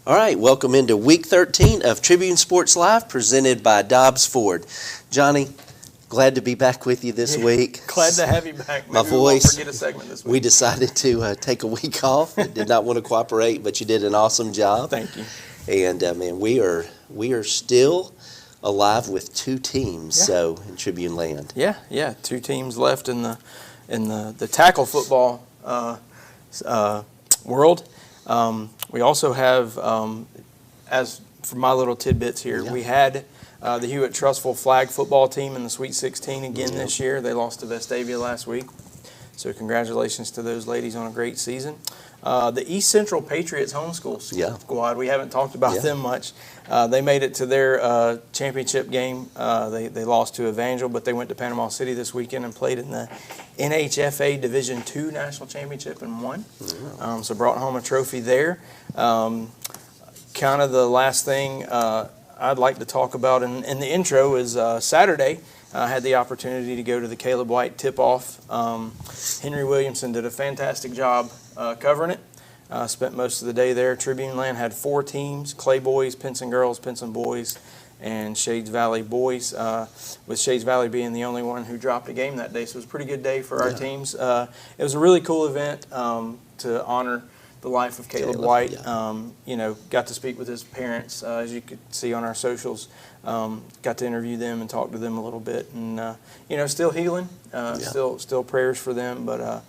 All right, welcome into Week 13 of Tribune Sports Live, presented by Dobbs Ford. Johnny, glad to be back with you this week. Glad to have you back. Maybe My voice, we won't forget a segment this week. We decided to take a week off. I did not want to cooperate, but you did an awesome job. Thank you. And, man, we are still alive with two teams, so in Tribune land. Yeah, two teams left in the tackle football world. We also have, as for my little tidbits here, we had the Hewitt-Trussville flag football team in the Sweet 16 again this year. They lost to Vestavia last week. So congratulations to those ladies on a great season. The East Central Patriots homeschool squad, we haven't talked about them much. They made it to their championship game. They lost to Evangel, but they went to Panama City this weekend and played in the NHFA Division II National Championship and won. So brought home a trophy there. Kind of the last thing I'd like to talk about in the intro is Saturday. I had the opportunity to go to the Caleb White tip-off. Henry Williamson did a fantastic job covering it. Spent most of the day there. Tribune Land had 4 teams: Clay Boys, Pinson Girls, Pinson Boys, and Shades Valley Boys, with Shades Valley being the only one who dropped a game that day. So it was a pretty good day for our teams. It was a really cool event to honor the life of Caleb White. Got to speak with his parents, as you could see on our socials. Got to interview them and talk to them a little bit, and still healing. Still prayers for them, but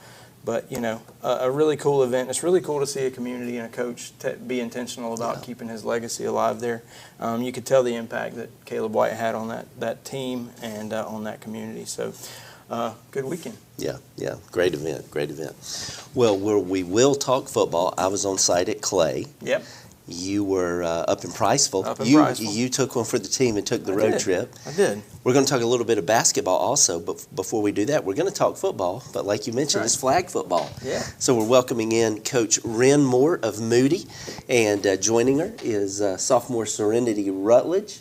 a really cool event. It's really cool to see a community and a coach be intentional about keeping his legacy alive there. You could tell the impact that Caleb White had on that team and on that community. So, good weekend. Yeah, great event. Well, we will talk football. I was on site at Clay. Yep. You were up in Priceville. You took one for the team and took the road trip. I did. We're going to talk a little bit of basketball also, but before we do that, we're going to talk football. But like you mentioned, it's flag football. Yeah. So we're welcoming in Coach Wren Moore of Moody, and joining her is sophomore Serenity Rutledge.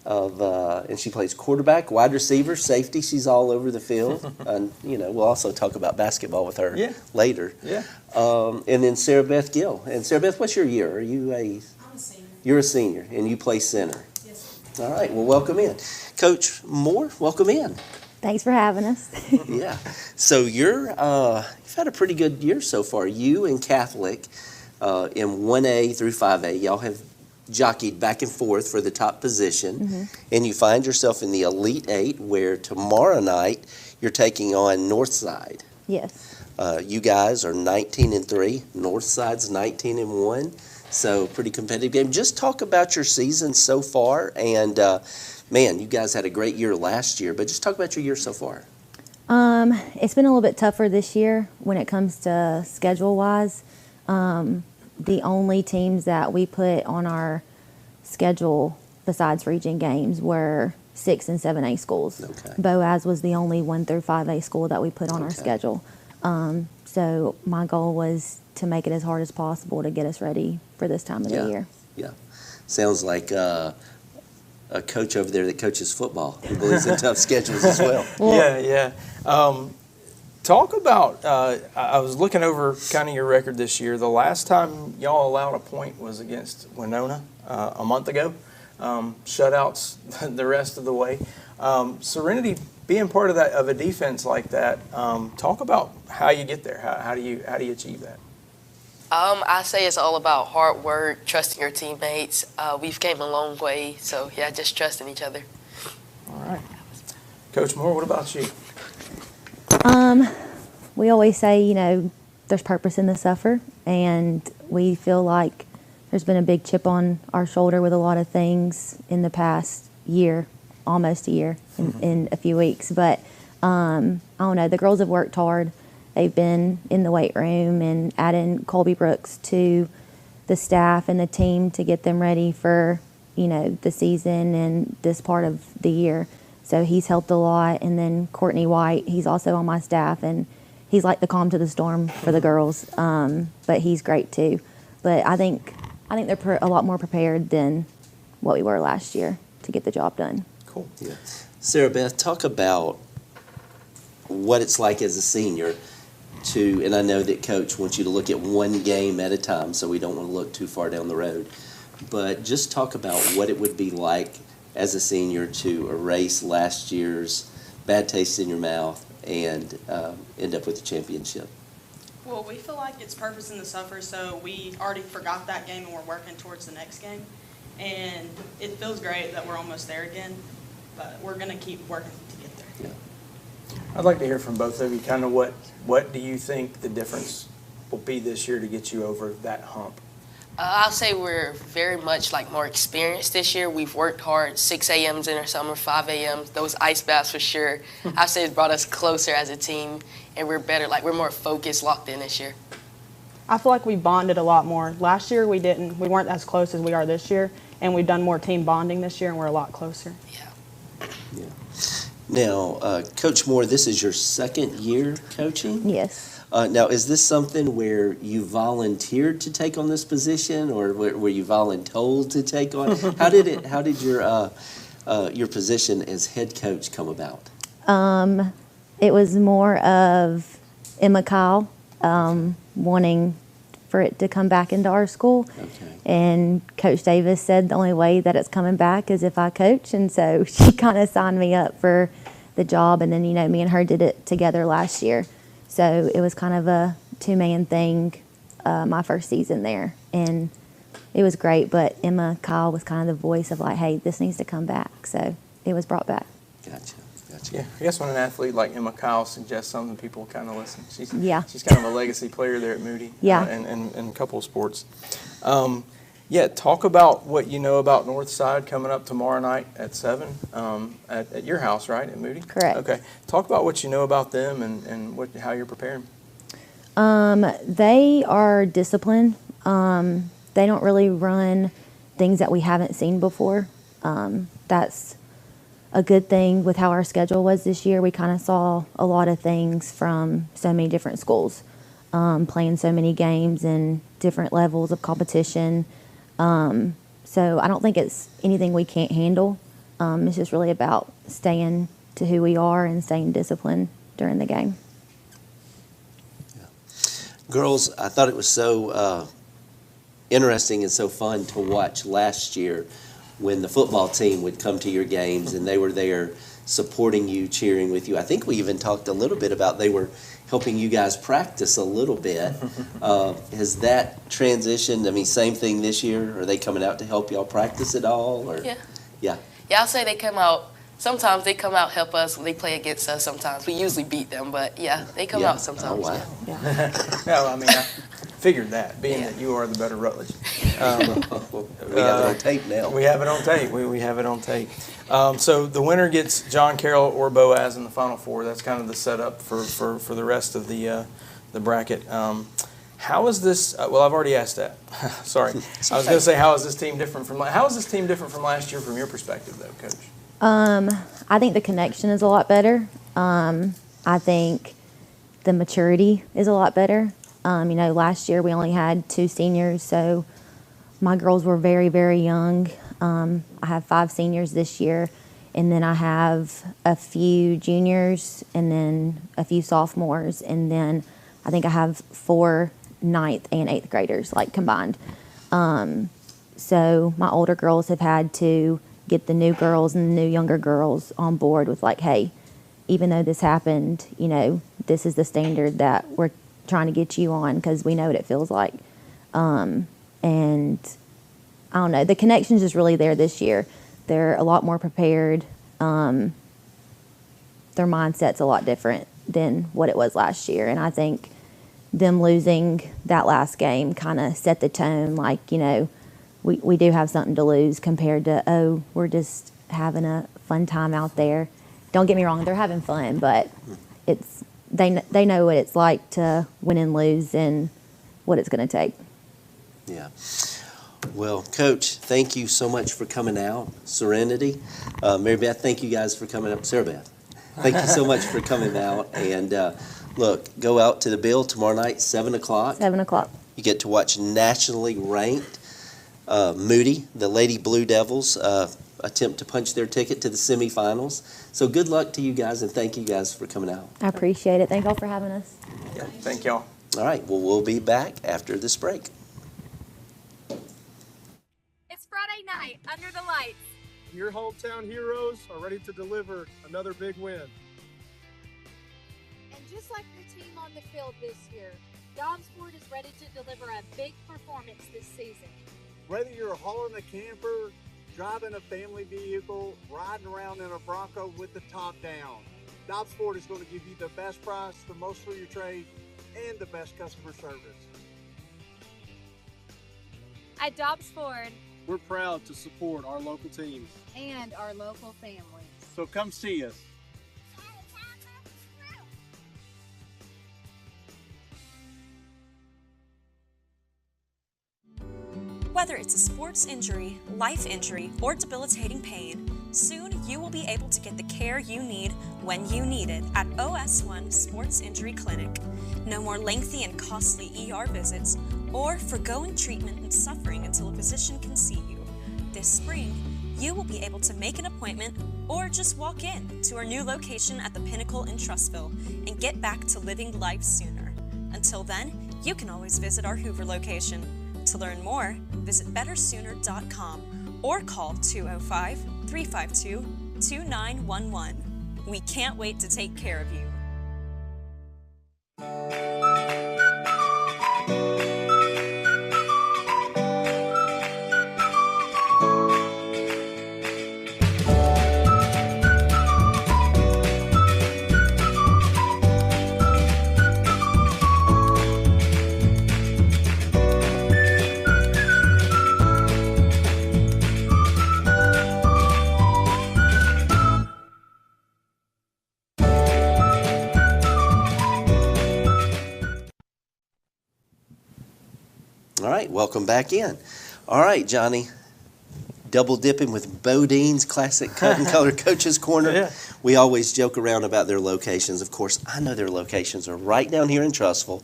And she plays quarterback, wide receiver, safety. She's all over the field. And we'll also talk about basketball with her later. Yeah. And then Sarah Beth Gill. And Sarah Beth, what's your year? Are you I'm a senior. You're a senior, and you play center. Yes, sir. All right. Well, welcome in, Coach Moore. Welcome in. Thanks for having us. Yeah. So you've had a pretty good year so far. You and Catholic in 1A through 5A, y'all have jockeyed back and forth for the top position, and you find yourself in the Elite 8, where tomorrow night you're taking on Northside. Yes. You guys are 19-3. Northside's 19-1. So pretty competitive game. Just talk about your season so far, and man, you guys had a great year last year, but just talk about your year so far. It's been a little bit tougher this year when it comes to schedule-wise. The only teams that we put on our schedule besides region games were 6 and 7A schools. Okay. Boaz was the only 1 through 5A school that we put on our schedule. So my goal was to make it as hard as possible to get us ready for this time of the year. Yeah. Sounds like a coach over there that coaches football who believes in tough schedules as well. Yeah. Talk about, I was looking over kind of your record this year. The last time y'all allowed a point was against Winona a month ago. Shutouts the rest of the way. Serenity, being part of a defense like that, talk about how you get there. How do you achieve that? I say it's all about hard work, trusting your teammates. We've came a long way, so just trusting each other. All right. Coach Moore, what about you? We always say, there's purpose in the suffer, and we feel like there's been a big chip on our shoulder with a lot of things in the past year, almost a year, in a few weeks. But I don't know, the girls have worked hard. They've been in the weight room and adding Colby Brooks to the staff and the team to get them ready for, the season and this part of the year. So he's helped a lot. And then Courtney White, he's also on my staff, and he's like the calm to the storm for the girls. But he's great too. But I think they're a lot more prepared than what we were last year to get the job done. Cool. Yeah. Sarah Beth, talk about what it's like as a senior and I know that Coach wants you to look at one game at a time, so we don't want to look too far down the road. but just talk about what it would be like as a senior to erase last year's bad taste in your mouth and end up with a championship. Well, we feel like it's purpose in the suffer, so we already forgot that game and we're working towards the next game. And it feels great that we're almost there again, but we're going to keep working to get there. Yeah. I'd like to hear from both of you kind of what do you think the difference will be this year to get you over that hump? I'll say we're very much like more experienced this year. We've worked hard, 6 a.m.s in our summer, 5 a.m.s, those ice baths for sure. I'd say it's brought us closer as a team, and we're better, like we're more focused, locked in this year. I feel like we bonded a lot more. Last year we weren't as close as we are this year, and we've done more team bonding this year, and we're a lot closer. Yeah. Yeah. Now, Coach Moore, this is your second year coaching? Yes. Now, is this something where you volunteered to take on this position, or were you voluntold to take on? How did your position as head coach come about? It was more of Emma Kyle wanting for it to come back into our school. Okay. And Coach Davis said the only way that it's coming back is if I coach. And so she kind of signed me up for the job. And then, me and her did it together last year. So it was kind of a two-man thing my first season there. And it was great. But Emma Kyle was kind of the voice of like, hey, this needs to come back. So it was brought back. Gotcha. Yeah, I guess when an athlete like Emma Kyle suggests something, people kind of listen. She's kind of a legacy player there at Moody. Yeah. And a couple of sports. Talk about what you know about Northside coming up tomorrow night at 7 at your house, right, at Moody? Correct. Okay. Talk about what you know about them and how you're preparing. They are disciplined. They don't really run things that we haven't seen before. That's a good thing with how our schedule was this year. We kind of saw a lot of things from so many different schools, playing so many games and different levels of competition. So I don't think it's anything we can't handle. It's just really about staying to who we are and staying disciplined during the game. Yeah. Girls, I thought it was so interesting and so fun to watch last year when the football team would come to your games and they were there supporting you, cheering with you. I think we even talked a little bit about they were helping you guys practice a little bit. Has that transitioned? I mean, same thing this year? Are they coming out to help y'all practice at all? Or? Yeah. Yeah. Yeah, I'll say they come out. Sometimes they come out help us. They play against us sometimes. We usually beat them, but yeah, they come out sometimes. Oh, wow. Yeah. No, I mean, I figured that, being that you are the better Rutledge. We have it on tape now. We have it on tape. We have it on tape. So the winner gets John Carroll or Boaz in the Final Four. That's kind of the setup for the rest of the bracket. How is this? Well, I've already asked that. Sorry. I was going to say, how is this team different from last year from your perspective, though, Coach? I think the connection is a lot better. I think the maturity is a lot better. Last year we only had 2 seniors, so my girls were very, very young. I have 5 seniors this year, and then I have a few juniors and then a few sophomores, and then I think I have 4 9th and 8th graders, like combined. So my older girls have had to get the new girls and the new younger girls on board with like, hey, even though this happened, this is the standard that we're trying to get you on because we know what it feels like. And I don't know, the connection's just really there this year. They're a lot more prepared. Their mindset's a lot different than what it was last year. And I think them losing that last game kind of set the tone, like, we do have something to lose compared to, we're just having a fun time out there. Don't get me wrong, they're having fun, but they know what it's like to win and lose and what it's going to take. Yeah. Well, Coach, thank you so much for coming out. Serenity. Mary Beth, thank you guys for coming up. Sarah Beth, thank you so much for coming out. And look, go out to the Bill tomorrow night, 7 o'clock. 7 o'clock. You get to watch nationally ranked Moody, the Lady Blue Devils, attempt to punch their ticket to the semifinals. So good luck to you guys, and thank you guys for coming out. I appreciate it. Thank y'all for having us. Yeah, thank y'all. All right, well, we'll be back after this break. under the lights. Your hometown heroes are ready to deliver another big win. And just like your team on the field this year, Dobbs Ford is ready to deliver a big performance this season. Whether you're hauling a camper, driving a family vehicle, riding around in a Bronco with the top down, Dobbs Ford is going to give you the best price, the most for your trade, and the best customer service. At Dobbs Ford, We're proud to support our local teams. and our local families. So come see us. Whether it's a sports injury, life injury, or debilitating pain, soon you will be able to get the care you need when you need it at OS1 Sports Injury Clinic. No more lengthy and costly ER visits or forgoing treatment and suffering until a physician can see you. This spring, you will be able to make an appointment or just walk in to our new location at the Pinnacle in Trussville and get back to living life sooner. Until then, you can always visit our Hoover location. To learn more, visit bettersooner.com or call 205-352-2911. We can't wait to take care of you. All right, welcome back in. All right, Johnny, double dipping with Bodine's classic cut and color coaches corner. Yeah. We always joke around about their locations. Of course, I know their locations are right down here in Trussville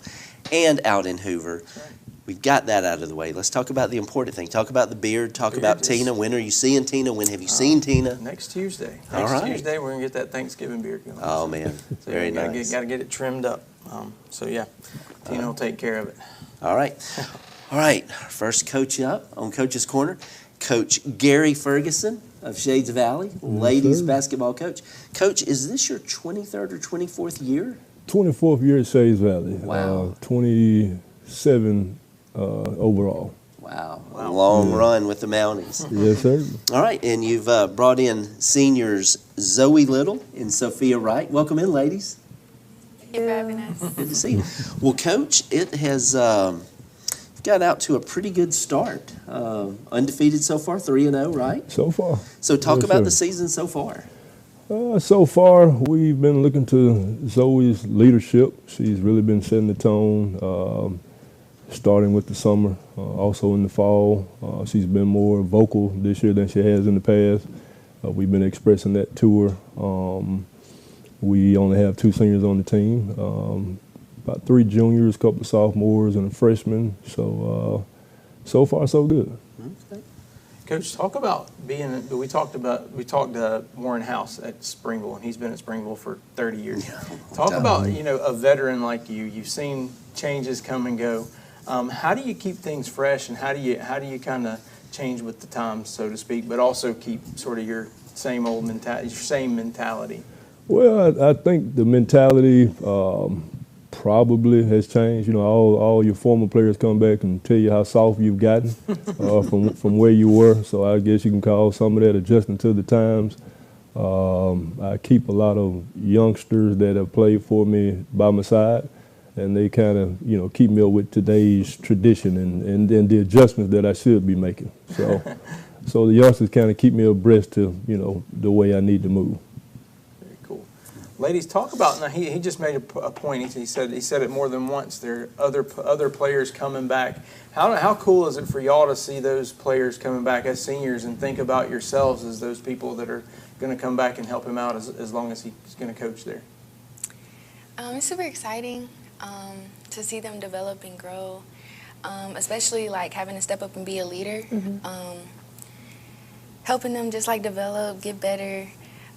and out in Hoover. Right. We've got that out of the way. Let's talk about the important thing. Talk about the beard. Talk about is- Tina. When are you seeing Tina? When have you seen Tina? Next Tuesday. All Next right. Tuesday, we're going to get that Thanksgiving beard going. Oh, man. So Very gotta nice. Got to get it trimmed up. So, yeah, Tina will take care of it. All right. All right. First coach up on Coach's Corner, Coach Gary Ferguson of Shades Valley, ladies basketball coach. Coach, is this your 23rd or 24th year? 24th year at Shades Valley. Wow. 27 overall. Wow. A long run with the Mounties. Yes, sir. All right. And you've brought in seniors Zoe Little and Sophia Wright. Welcome in, ladies. Thank you for having us. Good to see you. Well, Coach, it has got out to a pretty good start. Undefeated so far, 3-0, right? So far. So talk Yes, about sir. the season so far. So far, we've been looking to Zoe's leadership. She's really been setting the tone, starting with the summer, also in the fall. She's been more vocal this year than she has in the past. We've been expressing that to her. We only have 2 seniors on the team, about 3 juniors, a couple of sophomores, and a freshman. So, so far, so good. Okay. Coach, talk about we talked to Warren House at Springville, and he's been at Springville for 30 years. Talk about, a veteran like you. You've seen changes come and go. How do you keep things fresh, and how do you kind of change with the times, so to speak, but also keep sort of your same mentality? Well, I think the mentality probably has changed. All your former players come back and tell you how soft you've gotten from where you were. So I guess you can call some of that adjusting to the times. I keep a lot of youngsters that have played for me by my side, and they kind of keep me up with today's tradition and the adjustments that I should be making. So so the youngsters kind of keep me abreast to the way I need to move. Ladies, talk about now. He just made a point. He said it more than once. There are other players coming back. How cool is it for y'all to see those players coming back as seniors and think about yourselves as those people that are going to come back and help him out as long as he's going to coach there? It's super exciting to see them develop and grow, especially like having to step up and be a leader, helping them just like develop, get better.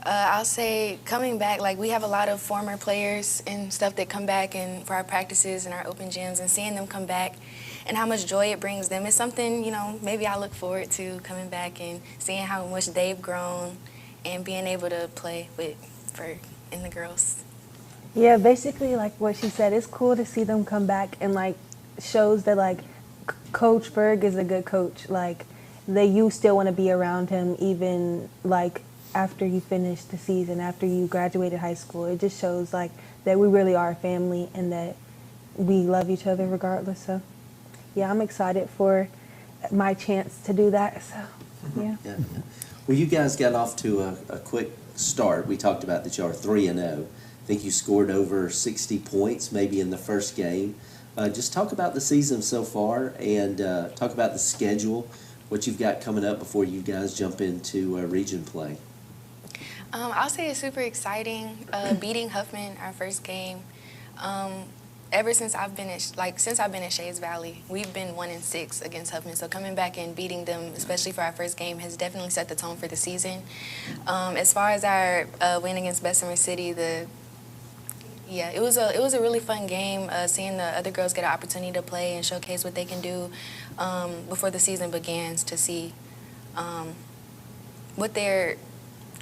I'll say coming back, like we have a lot of former players and stuff that come back and for our practices and our open gyms, and seeing them come back and how much joy it brings them is something, you know, maybe I look forward to coming back and seeing how much they've grown and being able to play in the girls. Yeah, basically like what she said, it's cool to see them come back and like shows that like Coach Berg is a good coach. Like that you still want to be around him even like after you finish the season, after you graduated high school. It just shows like that we really are a family and that we love each other regardless. So yeah, I'm excited for my chance to do that. So yeah. Well, you guys got off to a quick start. We talked about that you are 3-0. I think you scored over 60 points maybe in the first game. Just talk about the season so far and talk about the schedule, what you've got coming up before you guys jump into region play. I'll say it's super exciting. Beating Huffman our first game. Ever since I've been at Shays Valley, we've been 1-6 against Huffman. So coming back and beating them, especially for our first game, has definitely set the tone for the season. As far as our win against Bessemer City, it was a really fun game. Seeing the other girls get an opportunity to play and showcase what they can do before the season begins, to see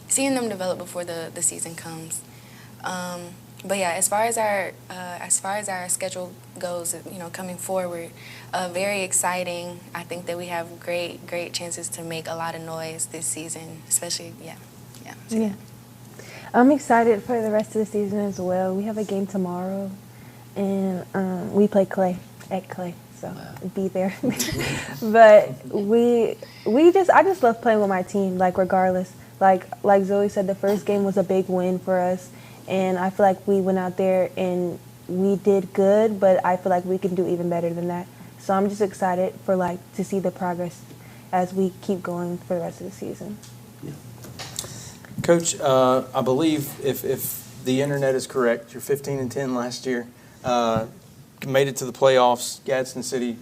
seeing them develop before the season comes. But yeah, as far as our schedule goes, you know, coming forward, very exciting. I think that we have great chances to make a lot of noise this season, especially Yeah. I'm excited for the rest of the season as well. We have a game tomorrow, and we play at Clay, so be there. But I just love playing with my team. Like regardless, like Zoe said, the first game was a big win for us. And I feel like we went out there and we did good, but I feel like we can do even better than that. So I'm just excited for to see the progress as we keep going for the rest of the season. Yeah. Coach, I believe if the internet is correct, you're 15-10 last year. Made it to the playoffs. Gadsden City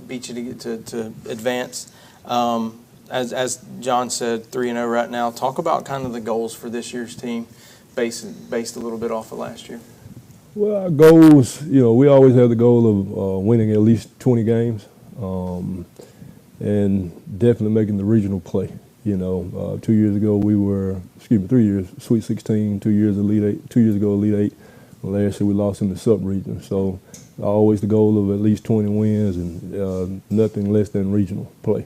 beat you to get to advance. As John said, 3-0 right now. Talk about kind of the goals for this year's team. Based a little bit off of last year? Well, our goals, you know, we always have the goal of winning at least 20 games and definitely making the regional play. You know, 2 years ago 3 years, Sweet 16, 2 years Elite 8, 2 years ago Elite 8. Last year we lost in the sub-region. So always the goal of at least 20 wins and nothing less than regional play.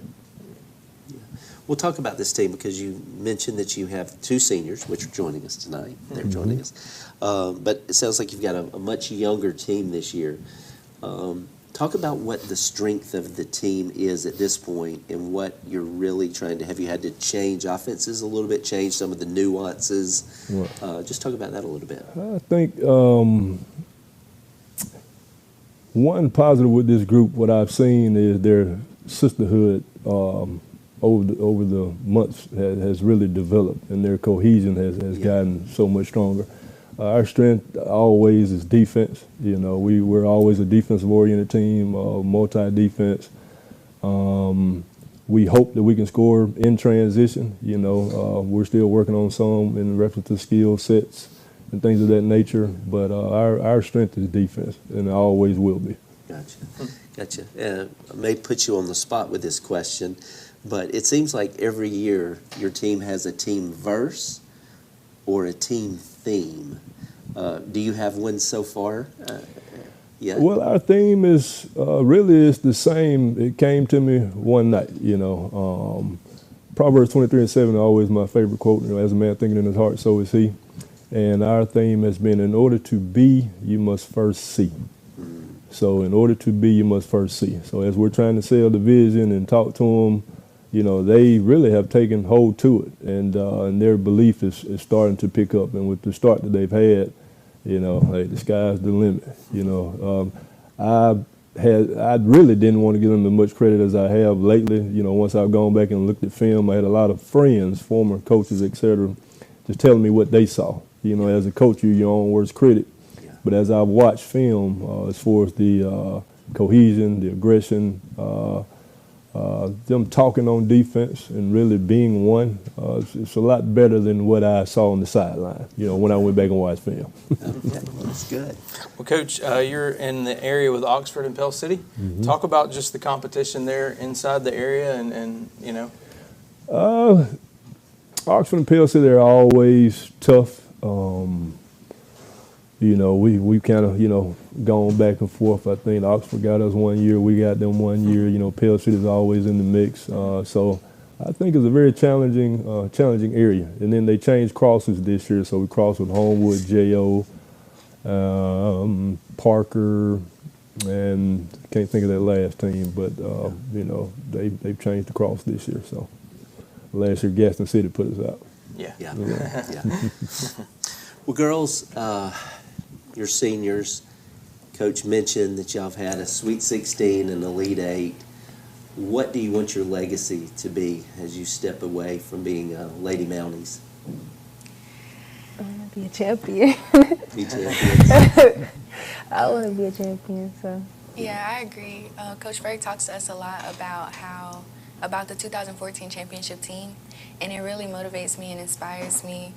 We'll talk about this team because you mentioned that you have two seniors, which are joining us tonight. They're joining us. But it sounds like you've got a much younger team this year. Talk about what the strength of the team is at this point and what you're really trying to – have you had to change offenses a little bit, change some of the nuances? Right. Just talk about that a little bit. I think one positive with this group, what I've seen is their sisterhood over the months has really developed, and their cohesion has gotten so much stronger. Our strength always is defense. You know, we're always a defensive-oriented team, multi-defense. We hope that we can score in transition. You know, we're still working on some in reference to skill sets and things of that nature, but our strength is defense, and it always will be. Gotcha. I may put you on the spot with this question, but it seems like every year your team has a team verse or a team theme. Do you have one so far? Yeah. Well, our theme is really is the same. It came to me one night, you know. Proverbs 23:7 is always my favorite quote. You know, as a man thinking in his heart, so is he. And our theme has been, in order to be, you must first see. So in order to be, you must first see. So as we're trying to sell the vision and talk to them, you know, they really have taken hold to it, and their belief is starting to pick up. And with the start that they've had, you know, hey, the sky's the limit. You know, I really didn't want to give them as much credit as I have lately. You know, once I've gone back and looked at film, I had a lot of friends, former coaches, etc., just telling me what they saw. You know, as a coach, you're your own worst critic. But as I've watched film, as far as the cohesion, the aggression, them talking on defense and really being one, it's a lot better than what I saw on the sideline, when I went back and watched film. Okay, that's good. Well, Coach, you're in the area with Oxford and Pell City. Mm-hmm. Talk about just the competition there inside the area and Oxford and Pell City are always tough. We kind of, gone back and forth. I think Oxford got us one year, we got them one year. Pell City's always in the mix. So I think it's a very challenging area. And then they changed crosses this year, so we crossed with Homewood, J.O., Parker, and can't think of that last team, but they've changed the cross this year. So last year Gaston City put us out. Yeah. Well, girls, your seniors, Coach mentioned that y'all have had a Sweet 16 and Elite 8. What do you want your legacy to be as you step away from being Lady Mounties? I want to be a champion. Be champions. I want to be a champion, so. Yeah, I agree. Coach Berg talks to us a lot about the 2014 championship team, and it really motivates me and inspires me.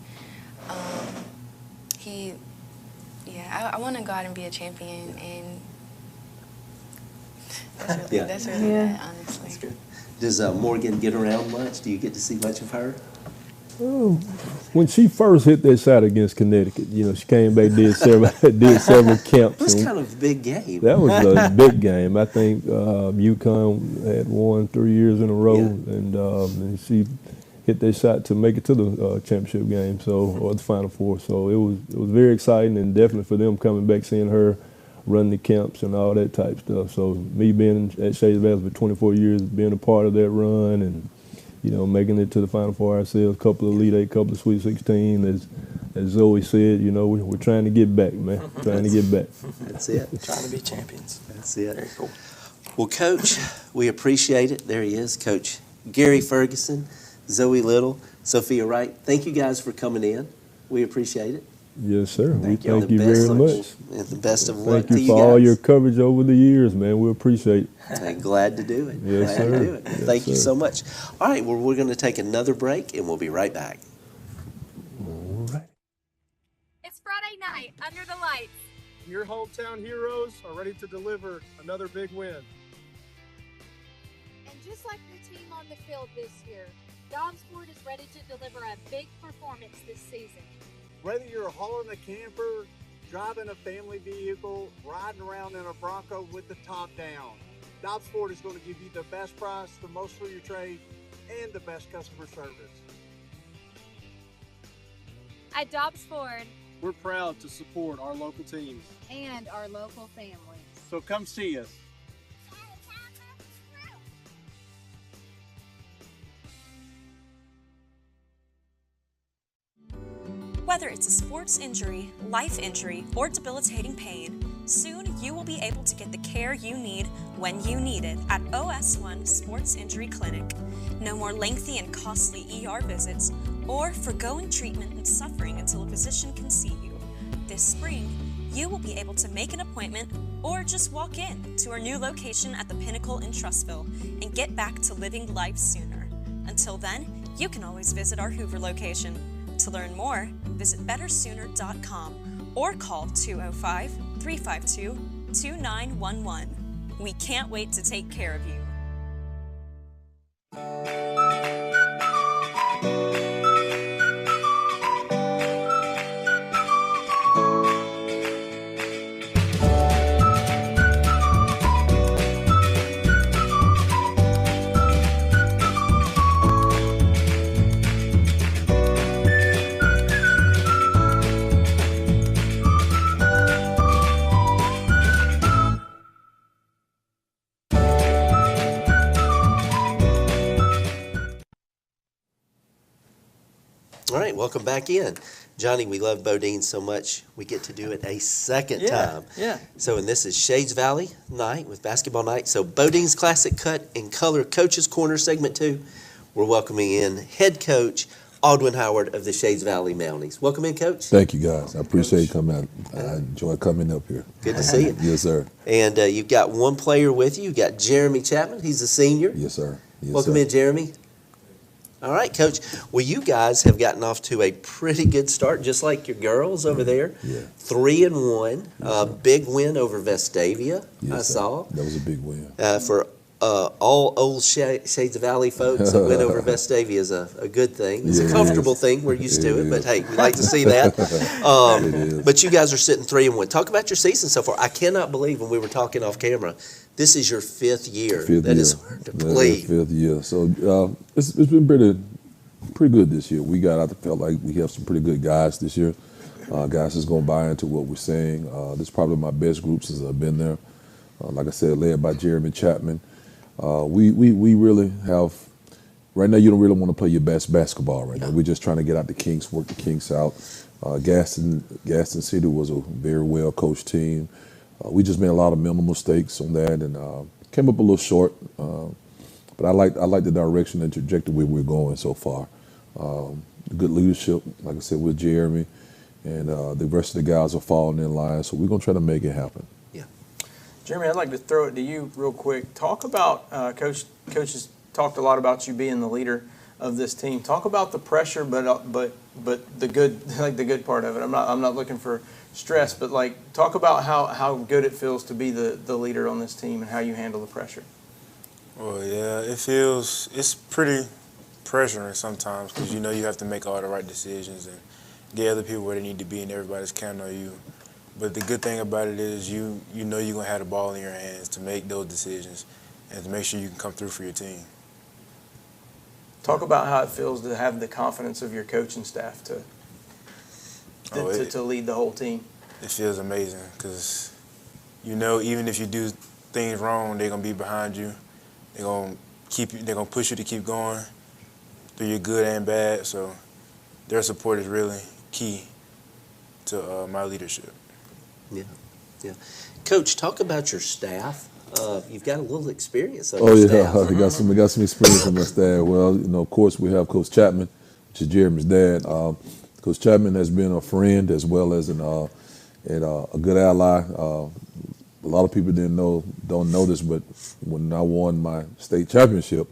I want to go out and be a champion, and that's really that, honestly. That's good. Does Morgan get around much? Do you get to see much of her? When she first hit that shot against Connecticut, she came back, did several camps. It was kind of a big game. That was a big game. I think UConn had won 3 years in a row, and she hit that shot to make it to the championship game, or the Final Four. So it was very exciting, and definitely for them coming back, seeing her run the camps and all that type stuff. So me being at Shays Valley for 24 years, being a part of that run, and making it to the Final Four ourselves, couple of Elite 8, couple of Sweet 16, as Zoe said, we're trying to get back, man. Trying to get back. That's it. Trying to be champions. That's it. Very cool. Well, Coach, we appreciate it. There he is, Coach Gary Ferguson, Zoe Little, Sophia Wright. Thank you guys for coming in. We appreciate it. Yes, sir. Thank we thank you very much. And the best of luck to you guys. Thank you for all your coverage over the years, man. We appreciate it. I'm glad to do it. Yes, glad sir. to do it. Yes, Thank you sir. so much. All right, well, we're going to take another break, and we'll be right back. All right. It's Friday night under the lights. Your hometown heroes are ready to deliver another big win. And just like the team on the field this year, Dobbsford is ready to deliver a big performance this season. Whether you're hauling a camper, driving a family vehicle, riding around in a Bronco with the top down, Dobbsford is going to give you the best price, the most for your trade, and the best customer service. At Dobbsford, We're proud to support our local teams. and our local families. So come see us. Whether it's a sports injury, life injury, or debilitating pain, soon you will be able to get the care you need when you need it at OS1 Sports Injury Clinic. No more lengthy and costly ER visits or forgoing treatment and suffering until a physician can see you. This spring, you will be able to make an appointment or just walk in to our new location at the Pinnacle in Trussville and get back to living life sooner. Until then, you can always visit our Hoover location. To learn more, visit bettersooner.com or call 205-352-2911. We can't wait to take care of you. All right, welcome back in. Johnny, we love Bodine so much, we get to do it a second time. Yeah. So, and this is Shades Valley night with basketball night. So, Bodine's Classic Cut in Color Coach's Corner, segment 2. We're welcoming in head coach Aldwin Howard of the Shades Valley Mounties. Welcome in, Coach. Thank you, guys. I appreciate you coming out. I enjoy coming up here. Good to see you. Yes, sir. And you've got one player with you. You've got Jeremy Chapman. He's a senior. Yes, sir. Yes, Welcome in, Jeremy. All right, Coach. Well, you guys have gotten off to a pretty good start, just like your girls over there. Yeah. 3-1. Big win over Vestavia, Yes, I sir. saw. That was a big win. For all old Shades Valley folks, a win over Vestavia is a good thing. It's a comfortable thing. We're used to it, but hey, we like to see that. But you guys are sitting 3-1. Talk about your season so far. I cannot believe when we were talking off camera, this is your 5th year. That is hard to believe. 5th year. So it's been pretty good this year. I felt like we have some pretty good guys this year. Guys that's going to buy into what we're saying. This is probably my best group since I've been there. Like I said, led by Jeremy Chapman. We really have, right now you don't really want to play your best basketball right now. We're just trying to get out the kinks, work the kinks out. Gaston City was a very well coached team. We just made a lot of minimal mistakes on that and came up a little short. But I like the direction and trajectory we're going so far. Good leadership, like I said, with Jeremy, and the rest of the guys are falling in line. So we're gonna try to make it happen. Jeremy, I'd like to throw it to you real quick. Talk about, Coach has talked a lot about you being the leader of this team. Talk about the pressure, but the good, like the good part of it. I'm not looking for stress, but like talk about how good it feels to be the leader on this team and how you handle the pressure. Well, yeah, it's pretty pressuring sometimes because you know you have to make all the right decisions and get other people where they need to be, and everybody's counting on you. But the good thing about it is you know you're going to have the ball in your hands to make those decisions and to make sure you can come through for your team. Talk about how it feels to have the confidence of your coaching staff to lead the whole team. It feels amazing because, you know, even if you do things wrong, they're going to be behind you. They're going to push you to keep going through your good and bad. So their support is really key to my leadership. Yeah. Coach, talk about your staff. You've got a little experience on your staff. Oh, yeah, we got some experience on my staff. Well, you know, of course, we have Coach Chapman, which is Jeremy's dad. Coach Chapman has been a friend as well as a good ally. A lot of people don't know this, but when I won my state championship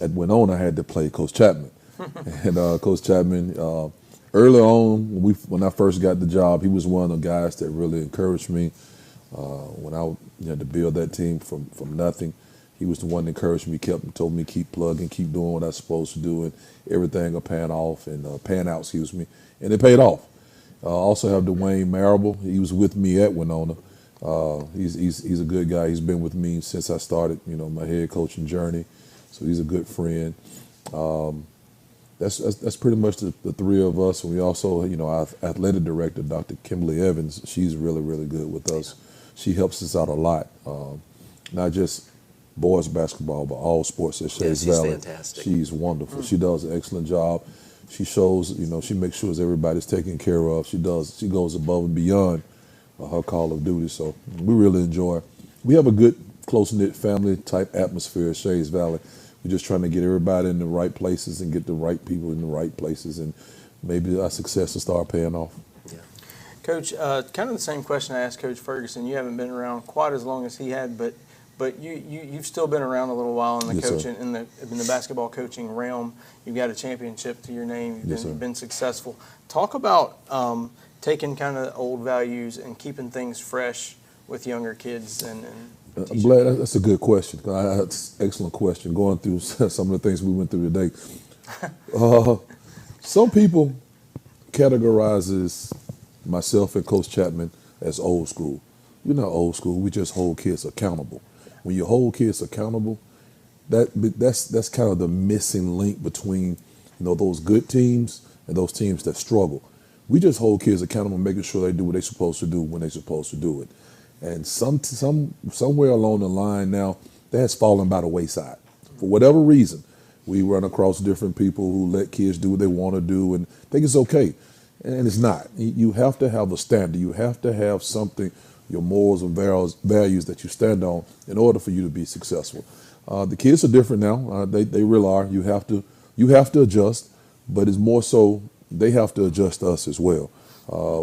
at Winona, I had to play Coach Chapman. And Coach Chapman, early on, when I first got the job, he was one of the guys that really encouraged me. When I had to build that team from nothing, he was the one that encouraged me, told me keep plugging, keep doing what I was supposed to do, and everything will pan out, and it paid off. Also have Dwayne Marable. He was with me at Winona. He's a good guy. He's been with me since I started, my head coaching journey. So he's a good friend. That's pretty much the three of us. We also, our athletic director, Dr. Kimberly Evans, she's really, really good with us. She helps us out a lot, not just boys basketball, but all sports at Shades Valley. She's fantastic. She's wonderful. She does an excellent job. She shows, she makes sure everybody's taken care of. She goes above and beyond her call of duty. So we really enjoy. We have a good, close-knit family-type atmosphere at Shades Valley. We're just trying to get everybody in the right places and get the right people in the right places, and maybe our success will start paying off. Yeah. Coach, kind of the same question I asked Coach Ferguson. You haven't been around quite as long as he had, but you've still been around a little while in the coaching in the basketball coaching realm. You've got a championship to your name. You've been successful. Talk about taking kind of old values and keeping things fresh with younger kids and I'm glad. That's a good question. That's an excellent question. Going through some of the things we went through today. Some people categorizes myself and Coach Chapman as old school. We're not old school. We just hold kids accountable. When you hold kids accountable, that's kind of the missing link between those good teams and those teams that struggle. We just hold kids accountable, making sure they do what they're supposed to do when they're supposed to do it. And somewhere along the line now, that has fallen by the wayside. For whatever reason, we run across different people who let kids do what they want to do and think it's okay. And it's not. You have to have a standard. You have to have something, your morals and values that you stand on in order for you to be successful. The kids are different now. They really are. You have to adjust. but it's more so they have to adjust us as well.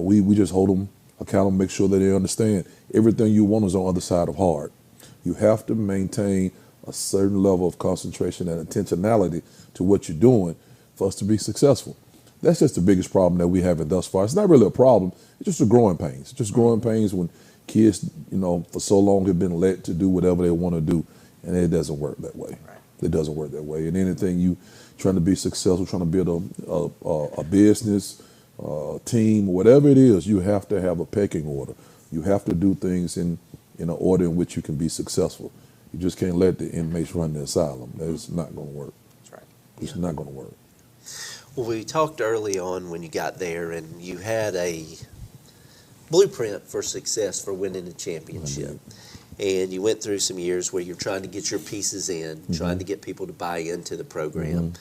We just hold them accountable, make sure that they understand everything you want is on the other side of hard. You have to maintain a certain level of concentration and intentionality to what you're doing for us to be successful. That's just the biggest problem that we have thus far. It's not really a problem. It's just a growing pains. It's just growing pains when kids, for so long have been led to do whatever they want to do, and it doesn't work that way. Right. It doesn't work that way. And anything you trying to be successful, trying to build a business, team, whatever it is, you have to have a pecking order. You have to do things in an order in which you can be successful. You just can't let the inmates run the asylum. That's not going to work. That's right. It's not going to work. Well, we talked early on when you got there, and you had a blueprint for success for winning a championship. And you went through some years where you're trying to get your pieces in, trying to get people to buy into the program.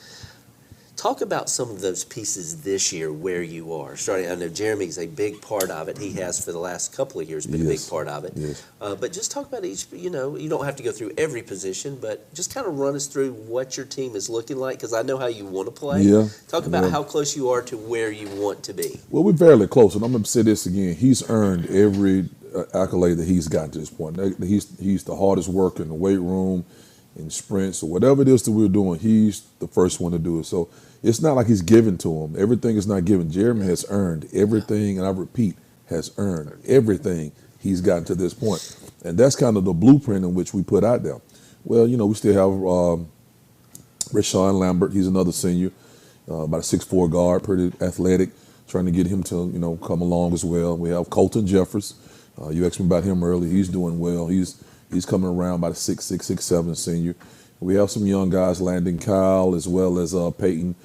Talk about some of those pieces this year where you are. Starting, I know Jeremy's a big part of it. He has for the last couple of years been a big part of it. But just talk about each, you don't have to go through every position, but just kind of run us through what your team is looking like, because I know how you want to play. Talk about how close you are to where you want to be. Well, we're fairly close, and I'm going to say this again. He's earned every accolade that he's gotten to this point. He's the hardest worker in the weight room, in sprints, or whatever it is that we're doing, he's the first one to do it. So it's not like he's given to him. Everything is not given. Jeremy has earned everything, and I repeat, has earned everything he's gotten to this point. And that's kind of the blueprint in which we put out there. Well, we still have Rashawn Lambert. He's another senior, about a 6'4" guard, pretty athletic, trying to get him to, come along as well. We have Colton Jeffers. You asked me about him earlier. He's doing well. He's coming around about a 6'6", 6'7" senior. We have some young guys, Landon Kyle, as well as Peyton.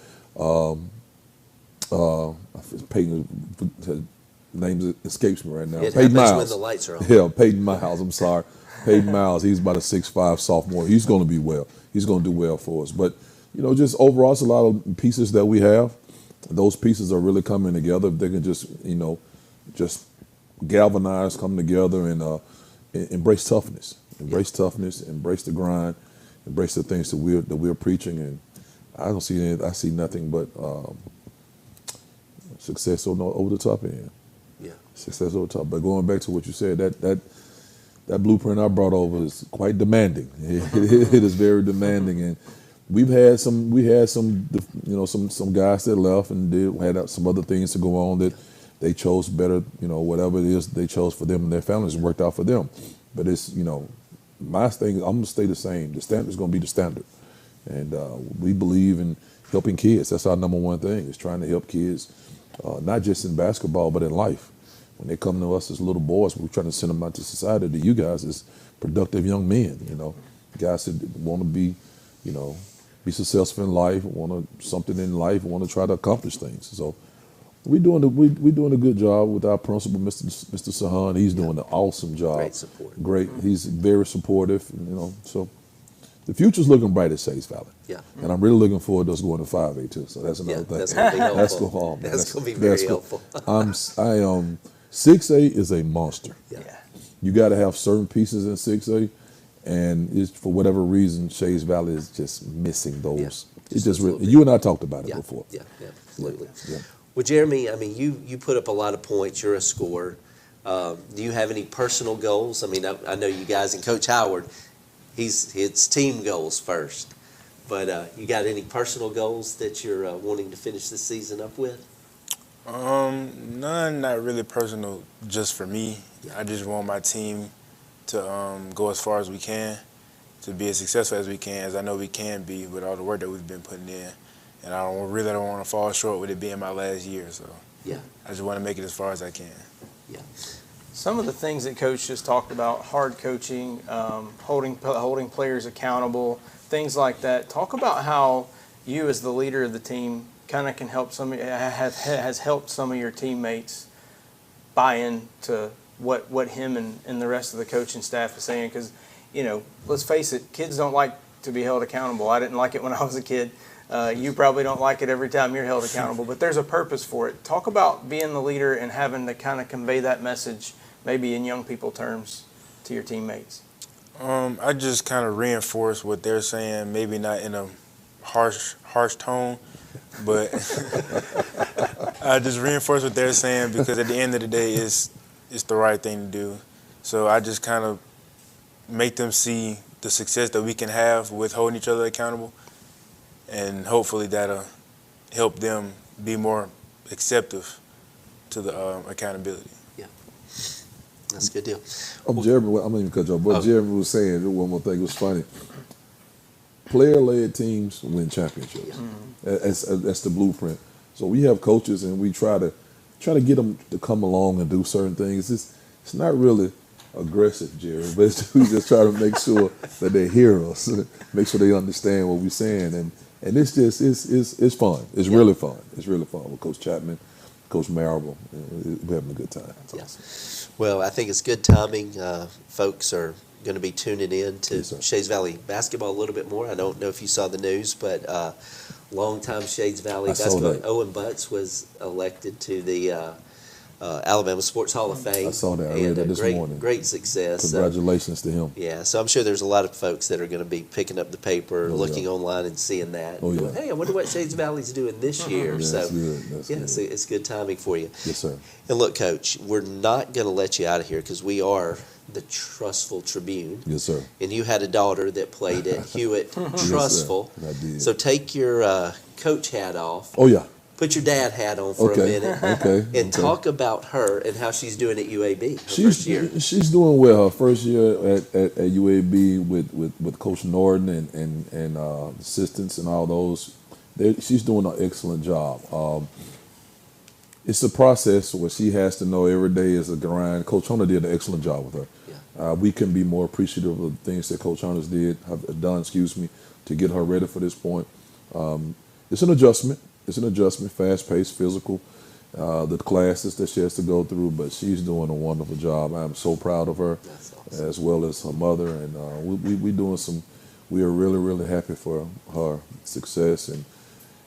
Peyton, name escapes me right now. Peyton Miles. When the lights are on. Yeah, Peyton Miles. I'm sorry. Peyton Miles. He's about a 6'5" sophomore. He's going to be well. He's going to do well for us. But just overall, it's a lot of pieces that we have. Those pieces are really coming together. If they can just just galvanize, come together, and embrace toughness. Embrace toughness. Embrace the grind. Embrace the things that we're preaching. And I see nothing but success over the top end. Yeah, success over the top. But going back to what you said, that blueprint I brought over is quite demanding. It is very demanding, and we had some guys that left and had some other things to go on that they chose better. Whatever it is they chose for them and their families worked out for them. But it's my thing. I'm gonna stay the same. The standard is gonna be the standard. And we believe in helping kids. That's our number one thing, is trying to help kids, not just in basketball, but in life. When they come to us as little boys, we're trying to send them out to society, to you guys as productive young men, guys that want to be, be successful in life, want something in life, want to try to accomplish things. So we're doing a good job with our principal, Mr. Sahan. He's doing an awesome job. Great support. Great. He's very supportive, so. The future's looking bright at Shays Valley. Yeah. And I'm really looking forward to us going to 5A too. So that's another thing. That's going to be helpful. That's going to be very helpful. 6A is a monster. Yeah. You got to have certain pieces in 6A, and it's, for whatever reason, Shays Valley is just missing those. Yeah. It's just really, you and I talked about it before. Yeah, absolutely. Yeah. Well, Jeremy, you put up a lot of points. You're a scorer. Do you have any personal goals? I know you guys and Coach Howard, it's team goals first. But you got any personal goals that you're wanting to finish this season up with? None, not really personal, just for me. I just want my team to go as far as we can, to be as successful as we can, as I know we can be with all the work that we've been putting in. And I don't want to fall short with it being my last year. So I just want to make it as far as I can. Yeah. Some of the things that Coach just talked about, hard coaching, holding players accountable, things like that. Talk about how you, as the leader of the team, kind of can help has helped some of your teammates buy into what him and the rest of the coaching staff is saying. Because, let's face it, kids don't like to be held accountable. I didn't like it when I was a kid. You probably don't like it every time you're held accountable, but there's a purpose for it. Talk about being the leader and having to kind of convey that message, maybe in young people terms, to your teammates. I just kind of reinforce what they're saying, maybe not in a harsh tone, But I just reinforce what they're saying because at the end of the day, it's the right thing to do. So I just kind of make them see the success that we can have with holding each other accountable, and hopefully that'll help them be more acceptive to the accountability. Yeah, that's a good deal. Jeremy, I'm not even cut you off, but Jeremy was saying one more thing. It was funny. Player-led teams win championships. That's the blueprint. So we have coaches, and we try to get them to come along and do certain things. It's not really aggressive, Jerry, but we just try to make sure that they hear us, make sure they understand what we're saying, and it's just it's fun. It's really fun. It's really fun with Coach Chapman, Coach Marable. We're having a good time. Yes. Well, I think it's good timing. Folks are going to be tuning in to Shays Valley basketball a little bit more. I don't know if you saw the news, but longtime Shays Valley basketball, Owen Butts was elected to the Alabama Sports Hall of Fame. I saw that. I read that this morning. Great success. Congratulations to him. Yeah, so I'm sure there's a lot of folks that are going to be picking up the paper, looking online and seeing that. Oh, yeah. Going, hey, I wonder what Shades Valley's doing this year. Yeah, so that's good. That's good. It's good timing for you. Yes, sir. And look, Coach, we're not going to let you out of here because we are the Trustful Tribune. Yes, sir. And you had a daughter that played at Hewitt Trustful. Yes, I did. So take your coach hat off. Oh, yeah. Put your dad hat on for a minute and talk about her and how she's doing at UAB first year. She's doing well. Her first year at UAB with Coach Norton and assistants and all those, she's doing an excellent job. It's a process where she has to know every day is a grind. Coach Hunter did an excellent job with her. Yeah. We can be more appreciative of the things that Coach Hunter's have done, to get her ready for this point. It's an adjustment. It's an adjustment, fast-paced, physical, the classes that she has to go through, but she's doing a wonderful job. I'm so proud of her, as well as her mother, and we are really, really happy for her success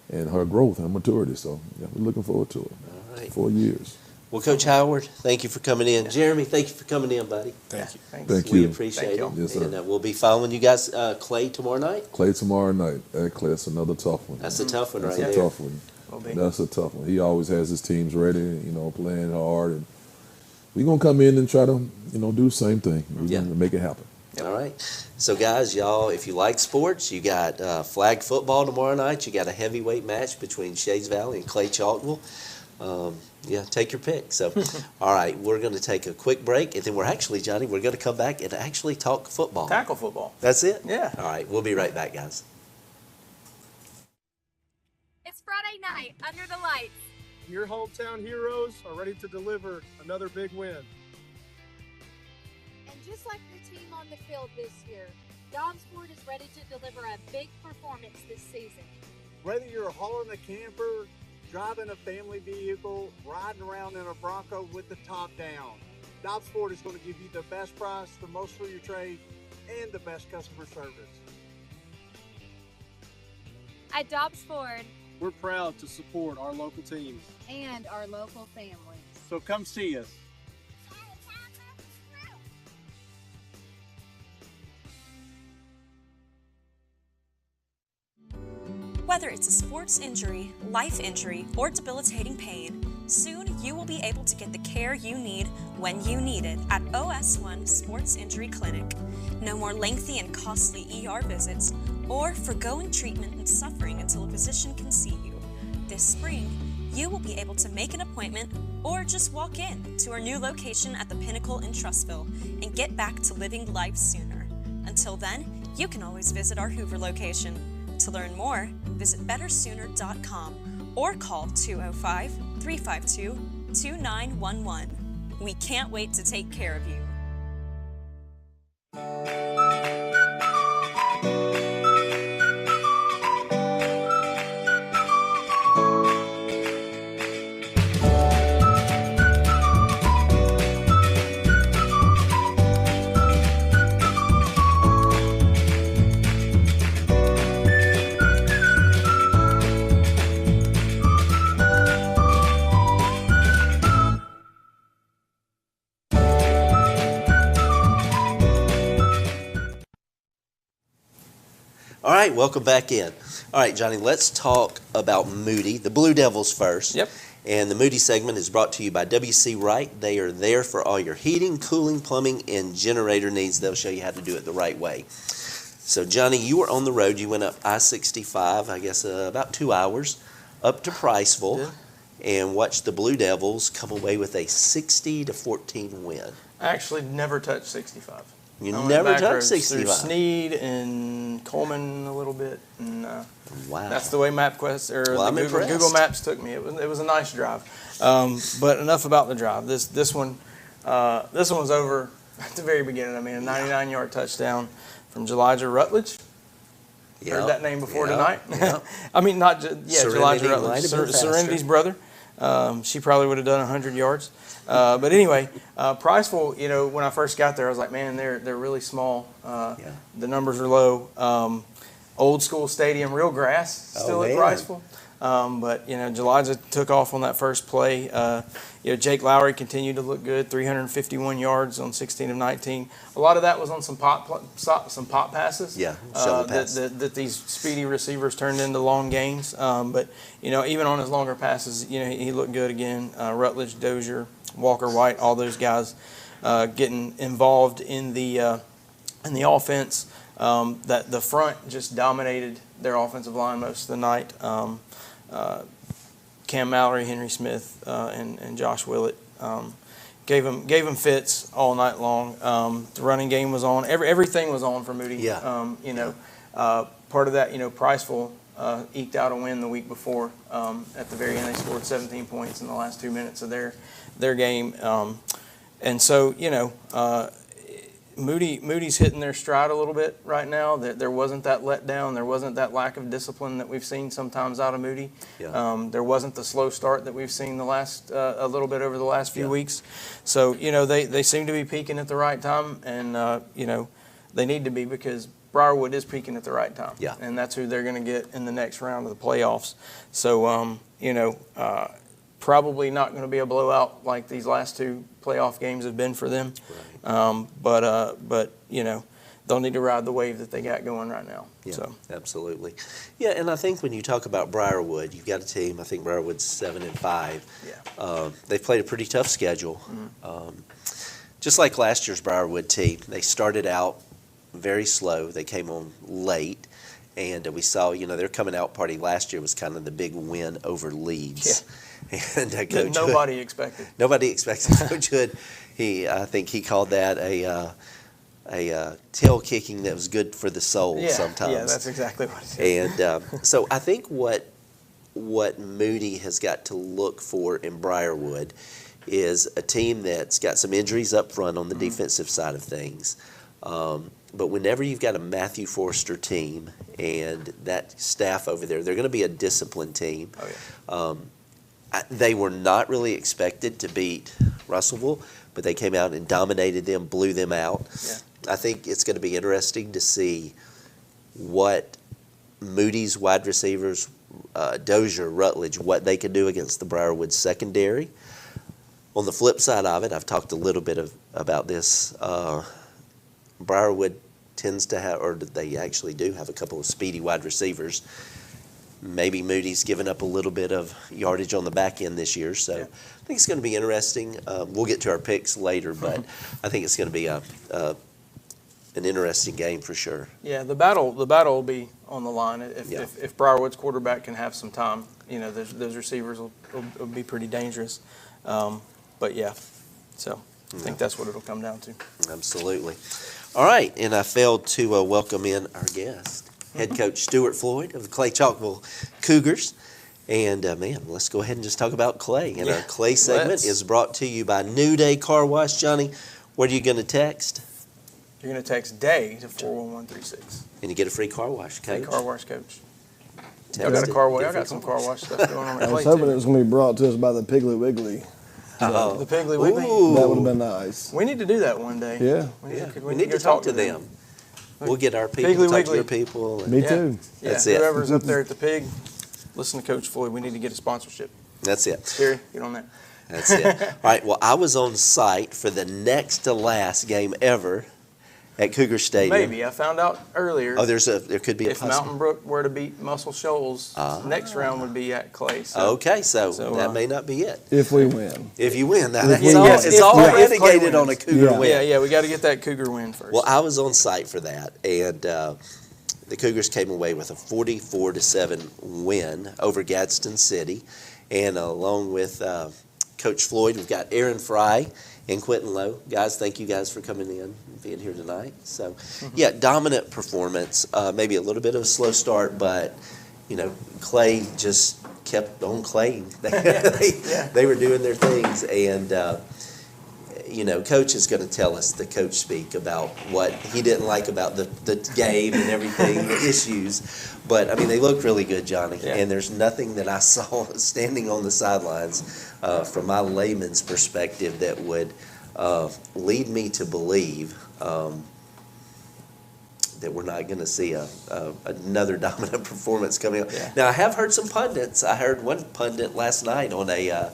and her growth and maturity. So yeah, we're looking forward to it. All right. 4 years. Well, Coach Howard, thank you for coming in. Jeremy, thank you for coming in, buddy. Thank you. Thank we you. appreciate it. Yes, sir. And we'll be following you guys. Clay tomorrow night? Clay tomorrow night. Clay, that's another tough one. That's a tough one right there. That's a tough one. That's a tough one. He always has his teams ready, playing hard. And we're going to come in and try to, do the same thing. We're going to make it happen. All right. So, guys, y'all, if you like sports, you got flag football tomorrow night. You got a heavyweight match between Shays Valley and Clay-Chalkville. Take your pick. So, all right, we're going to take a quick break, and then Johnny, we're going to come back and actually talk football. Tackle football. That's it? Yeah. All right, we'll be right back, guys. It's Friday night under the lights. Your hometown heroes are ready to deliver another big win. And just like the team on the field this year, Dobbsport is ready to deliver a big performance this season. Whether you're hauling a camper, driving a family vehicle, riding around in a Bronco with the top down, Dobbsport is going to give you the best price, the most for your trade, and the best customer service. At Dobbsport, we're proud to support our local teams and our local families. So come see us. Whether it's a sports injury, life injury, or debilitating pain, soon you will be able to get the care you need when you need it at OS1 Sports Injury Clinic. No more lengthy and costly ER visits or forgoing treatment and suffering until a physician can see you. This spring, you will be able to make an appointment or just walk in to our new location at the Pinnacle in Trustville and get back to living life sooner. Until then, you can always visit our Hoover location. To learn more, visit bettersooner.com or call 205-352-2911. We can't wait to take care of you. All right, welcome back in. All right, Johnny, let's talk about Moody, the Blue Devils first. Yep. And the Moody segment is brought to you by WC Wright. They are there for all your heating, cooling, plumbing, and generator needs. They'll show you how to do it the right way. So, Johnny, you were on the road. You went up I-65, I guess about 2 hours, up to Priceville, and watched the Blue Devils come away with a 60-14 win. I actually never touched 65. You never touched 65? Through Sneed and Coleman a little bit. And, wow. That's the way MapQuest or well, Google Maps took me. It was a nice drive. But enough about the drive. This one was over at the very beginning. I mean, a 99-yard touchdown from Elijah Rutledge. Yep. Heard that name before Yep. tonight. Yep. I mean, not just Elijah Rutledge, Serenity's brother. She probably would have done 100 yards. But anyway, Priceville, you know, when I first got there, I was like, man, they're really small. The numbers are low. Old school stadium, real grass still at Priceville. But, you know, Elijah took off on that first play. You know, Jake Lowry continued to look good, 351 yards on 16 of 19. A lot of that was on some pop passes. Yeah, shovel passes. That these speedy receivers turned into long gains. But, you know, even on his longer passes, you know, he looked good again. Rutledge, Dozier, Walker White, all those guys getting involved in the offense. That the front just dominated their offensive line most of the night. Cam Mallory, Henry Smith, and Josh Willett gave them fits all night long. The running game was on. Everything was on for Moody. Yeah. You know, part of that, you know, Priceville eked out a win the week before. At the very end, they scored 17 points in the last 2 minutes of their game. And so, you know, Moody's hitting their stride a little bit right now. There wasn't that letdown. There wasn't that lack of discipline that we've seen sometimes out of Moody. Yeah. There wasn't the slow start that we've seen the last a little bit over the last few weeks. So, you know, they seem to be peaking at the right time, and, you know, they need to be because Briarwood is peaking at the right time. Yeah. And that's who they're going to get in the next round of the playoffs. So, you know, probably not going to be a blowout like these last two playoff games have been for them. Right. But you know, they'll need to ride the wave that they got going right now. Yeah, so. Absolutely. Yeah, and I think when you talk about Briarwood, you've got a team. I think Briarwood's 7-5. Yeah. They've played a pretty tough schedule. Just like last year's Briarwood team, they started out very slow. They came on late. And we saw, you know, their coming out party last year was kind of the big win over Leeds. Yeah. And Coach nobody expected. Nobody expected Coach Hood. I think he called that a tail kicking that was good for the soul sometimes. Yeah, that's exactly what it is. And so I think what Moody has got to look for in Briarwood is a team that's got some injuries up front on the defensive side of things. But whenever you've got a Matthew Forster team and that staff over there, they're going to be a disciplined team. Oh, yeah. They were not really expected to beat Russellville, but they came out and dominated them, blew them out. Yeah. I think it's going to be interesting to see what Moody's wide receivers, Dozier, Rutledge, what they can do against the Briarwood secondary. On the flip side of it, I've talked a little bit about this. Briarwood tends to have, or they actually do have a couple of speedy wide receivers. Maybe Moody's given up a little bit of yardage on the back end this year, so I think it's going to be interesting. We'll get to our picks later, but I think it's going to be an interesting game for sure. Yeah, the battle will be on the line. If Briarwood's quarterback can have some time, you know, those receivers will be pretty dangerous. But yeah, so I think that's what it'll come down to. Absolutely. All right, and I failed to welcome in our guest, head coach Stuart Floyd of the Clay-Chalkville Cougars. And, man, let's go ahead and just talk about Clay. And our Clay segment is brought to you by New Day Car Wash. Johnny, what are you going to text? You're going to text DAY to 41136. And you get a free car wash, Coach. Free car wash, Coach. I got some car wash stuff going on. I was hoping it was going to be brought to us by the Piggly Wiggly. The Piggly Wiggly? Ooh. That would have been nice. We need to do that one day. Yeah. We need to talk to them. We'll get our people, Piggly talk to Wiggly. their people. Me too. That's it. it. Whoever's up there at the Pig, listen to Coach Floyd. We need to get a sponsorship. That's it. Terry, get on that. That's it. All right, well, I was on site for the next to last game ever At Cougar Stadium. Maybe. I found out earlier. Oh, there could be a if Mountain Brook were to beat Muscle Shoals, next round would be at Clay. So, so that may not be it. If we win. If you win. Now, it's all predicated on a Cougar win. Yeah, we got to get that Cougar win first. Well, I was on site for that, and the Cougars came away with a 44-7 win over Gadsden City. And along with Coach Floyd, we've got Aaron Fry and Quentin Lowe. Guys, thank you guys for coming in and being here tonight. So, yeah, dominant performance. Maybe a little bit of a slow start, but, Clay just kept on Claying. They were doing their things. And, Coach is going to tell us the coach speak about what he didn't like about the game and everything, the issues. But, they looked really good, Johnny. Yeah. And there's nothing that I saw standing on the sidelines from my layman's perspective that would lead me to believe that we're not going to see another dominant performance coming up. Yeah. Now, I have heard some pundits. I heard one pundit last night on a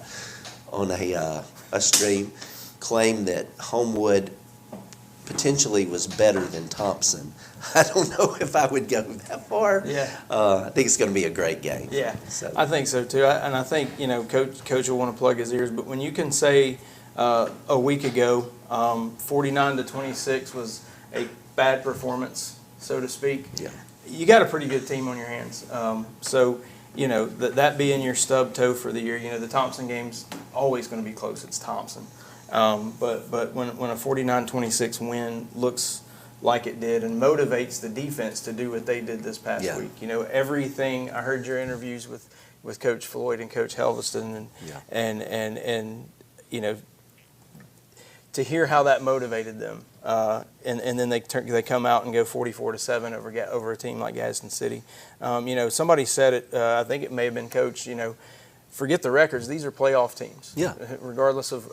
stream claim that Homewood potentially was better than Thompson. I don't know if I would go that far. Yeah. I think it's going to be a great game. Yeah, so. I think so too. And I think, Coach will want to plug his ears, but when you can say a week ago 49-26 was a bad performance, so to speak, you got a pretty good team on your hands. That being your stub toe for the year, the Thompson game's always going to be close. It's Thompson. But when a 49-26 win looks like it did and motivates the defense to do what they did this past week, everything. I heard your interviews with Coach Floyd and Coach Helveston, and to hear how that motivated them, and then they come out and go 44-7 over a team like Gadsden City. Somebody said it. I think it may have been Coach. Forget the records. These are playoff teams. Yeah. Regardless of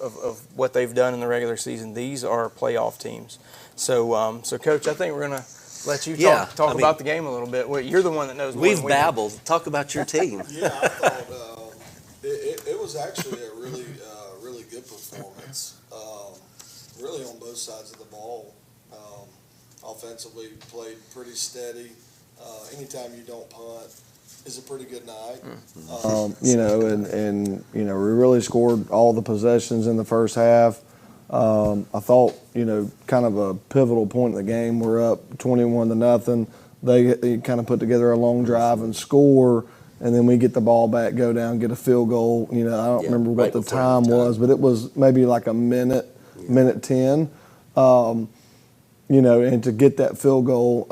what they've done in the regular season, these are playoff teams. So, Coach, I think we're going to let you talk about the game a little bit. You're the one that knows more than we do. We've babbled. Talk about your team. Yeah, I thought it was actually a really good performance. Really on both sides of the ball. Offensively, played pretty steady. Anytime you don't punt is a pretty good night. We really scored all the possessions in the first half. I thought, kind of a pivotal point in the game. We're up 21-0. They kind of put together a long drive and score, and then we get the ball back, go down, get a field goal. I don't remember what the time was, but it was maybe like a minute 10. And to get that field goal,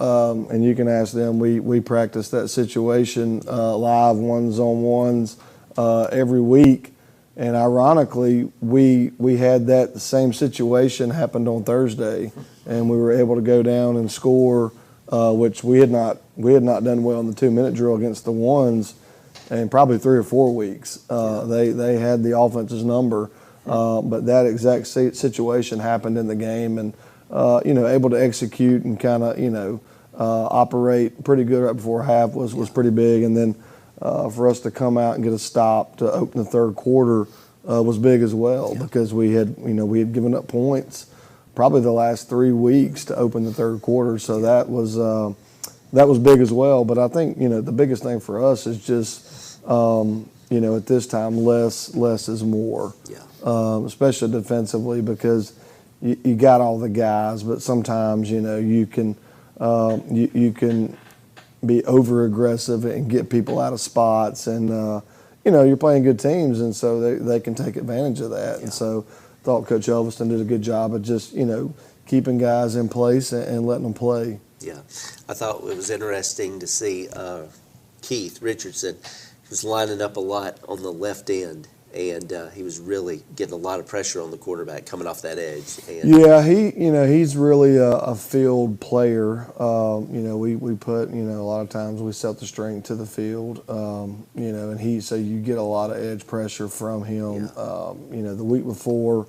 and you can ask them, we practice that situation live ones-on-ones every week. And ironically, we had that same situation happened on Thursday, and we were able to go down and score, which we had not done well in the 2-minute drill against the ones in probably 3 or 4 weeks. They had the offense's number, but that exact situation happened in the game, and able to execute and kind of operate pretty good right before half was pretty big, and then for us to come out and get a stop to open the third quarter was big as well, because we had given up points probably the last 3 weeks to open the third quarter, so that was big as well. But I think the biggest thing for us is just at this time less is more, especially defensively, because you got all the guys, but sometimes you can be over aggressive and get people out of spots, and you're playing good teams, and so they can take advantage of that. And so I thought Coach Elviston did a good job of just keeping guys in place and letting them play. Yeah, I thought it was interesting to see Keith Richardson was lining up a lot on the left end. And he was really getting a lot of pressure on the quarterback coming off that edge. And he's really a field player. We put a lot of times we set the string to the field. And so you get a lot of edge pressure from him. The week before,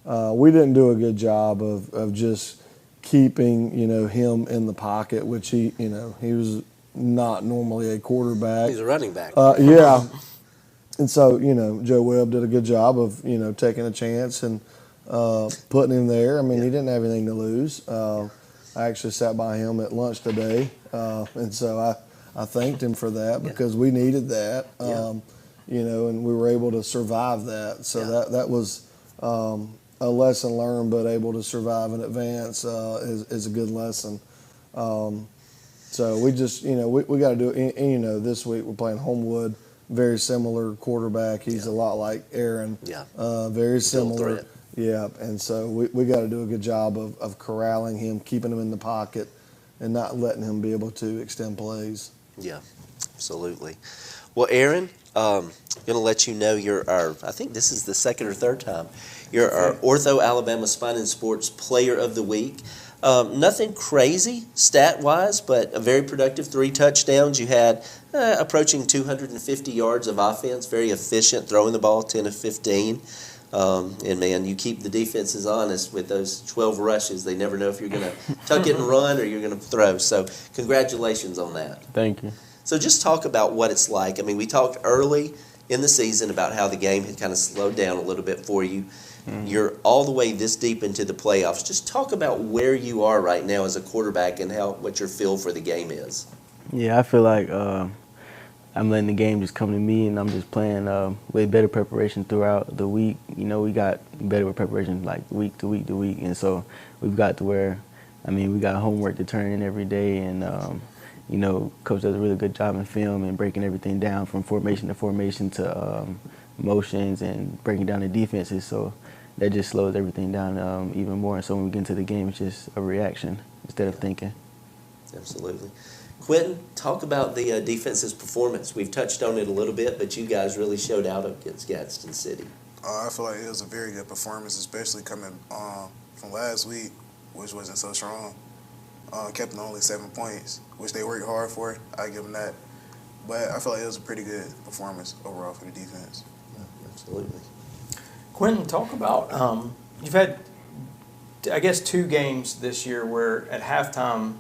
we didn't do a good job of just keeping him in the pocket, which he was not normally a quarterback. He's a running back. And so, Joe Webb did a good job of, taking a chance and putting him there. He didn't have anything to lose. I actually sat by him at lunch today, and so I thanked him for that because we needed that, you know, and we were able to survive that. So that was a lesson learned, but able to survive in advance is a good lesson. So we just, you know, we got to do it. And, you know, this week we're playing Homewood, very similar quarterback. He's a lot like Aaron. Very similar. Yeah, and so we got to do a good job of corralling him, keeping him in the pocket, and not letting him be able to extend plays. Yeah, absolutely. Well, Aaron, I'm going to let you know you're our, I think this is the second or third time, you're our Ortho Alabama Spine and Sports Player of the Week. Nothing crazy stat-wise, but a very productive 3 touchdowns. You had approaching 250 yards of offense, very efficient, throwing the ball 10 of 15. And, man, you keep the defenses honest with those 12 rushes. They never know if you're going to tuck it and run or you're going to throw. So congratulations on that. Thank you. So just talk about what it's like. I mean, we talked early in the season about how the game had kind of slowed down a little bit for you. You're all the way this deep into the playoffs. Just talk about where you are right now as a quarterback and what your feel for the game is. Yeah, I feel like I'm letting the game just come to me, and I'm just playing with better preparation throughout the week. You know, we got better with preparation like week to week to week, and so we've got to where, I mean, we got homework to turn in every day, and you know, Coach does a really good job in film and breaking everything down from formation to formation to motions and breaking down the defenses. So that just slows everything down even more. And so when we get into the game, it's just a reaction instead of thinking. Absolutely. Quentin, talk about the defense's performance. We've touched on it a little bit, but you guys really showed out against Gadsden City. I feel like it was a very good performance, especially coming from last week, which wasn't so strong. Kept them only 7 points, which they worked hard for. I give them that. But I feel like it was a pretty good performance overall for the defense. Yeah, absolutely. Quentin, talk about, you've had, I guess, 2 games this year where at halftime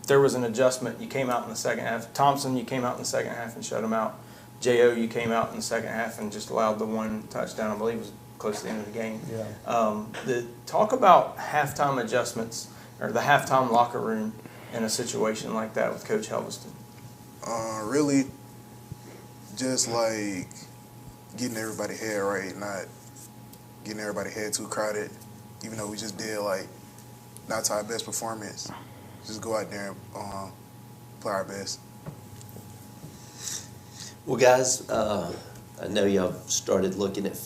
there was an adjustment. You came out in the second half. Thompson, you came out in the second half and shut him out. J.O., you came out in the second half and just allowed the 1 touchdown. I believe it was close to the end of the game. Yeah. Talk about halftime adjustments or the halftime locker room in a situation like that with Coach Helveston. Really just like getting everybody's head right, not getting everybody's head too crowded, even though we just did like not to our best performance. Just go out there and play our best. Well, guys, I know y'all started looking at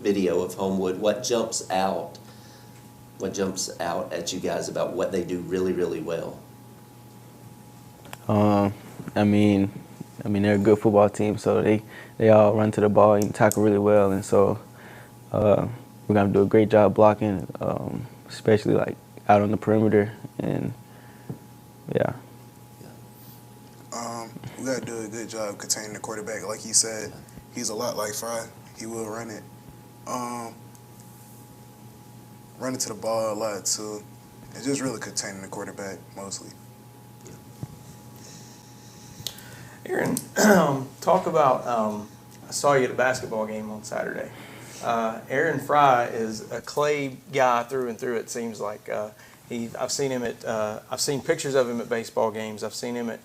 video of Homewood. What jumps out at you guys about what they do really, really well? I mean, they're a good football team, so they all run to the ball and tackle really well, and so we're gonna do a great job blocking, especially like out on the perimeter, and yeah. We gotta do a good job containing the quarterback. Like he said, he's a lot like Fry. He will run it. Running to the ball a lot too. And just really containing the quarterback mostly. Aaron, talk about, I saw you at a basketball game on Saturday. Aaron Fry is a Clay guy through and through, it seems like. I've seen pictures of him at baseball games. I've seen him at,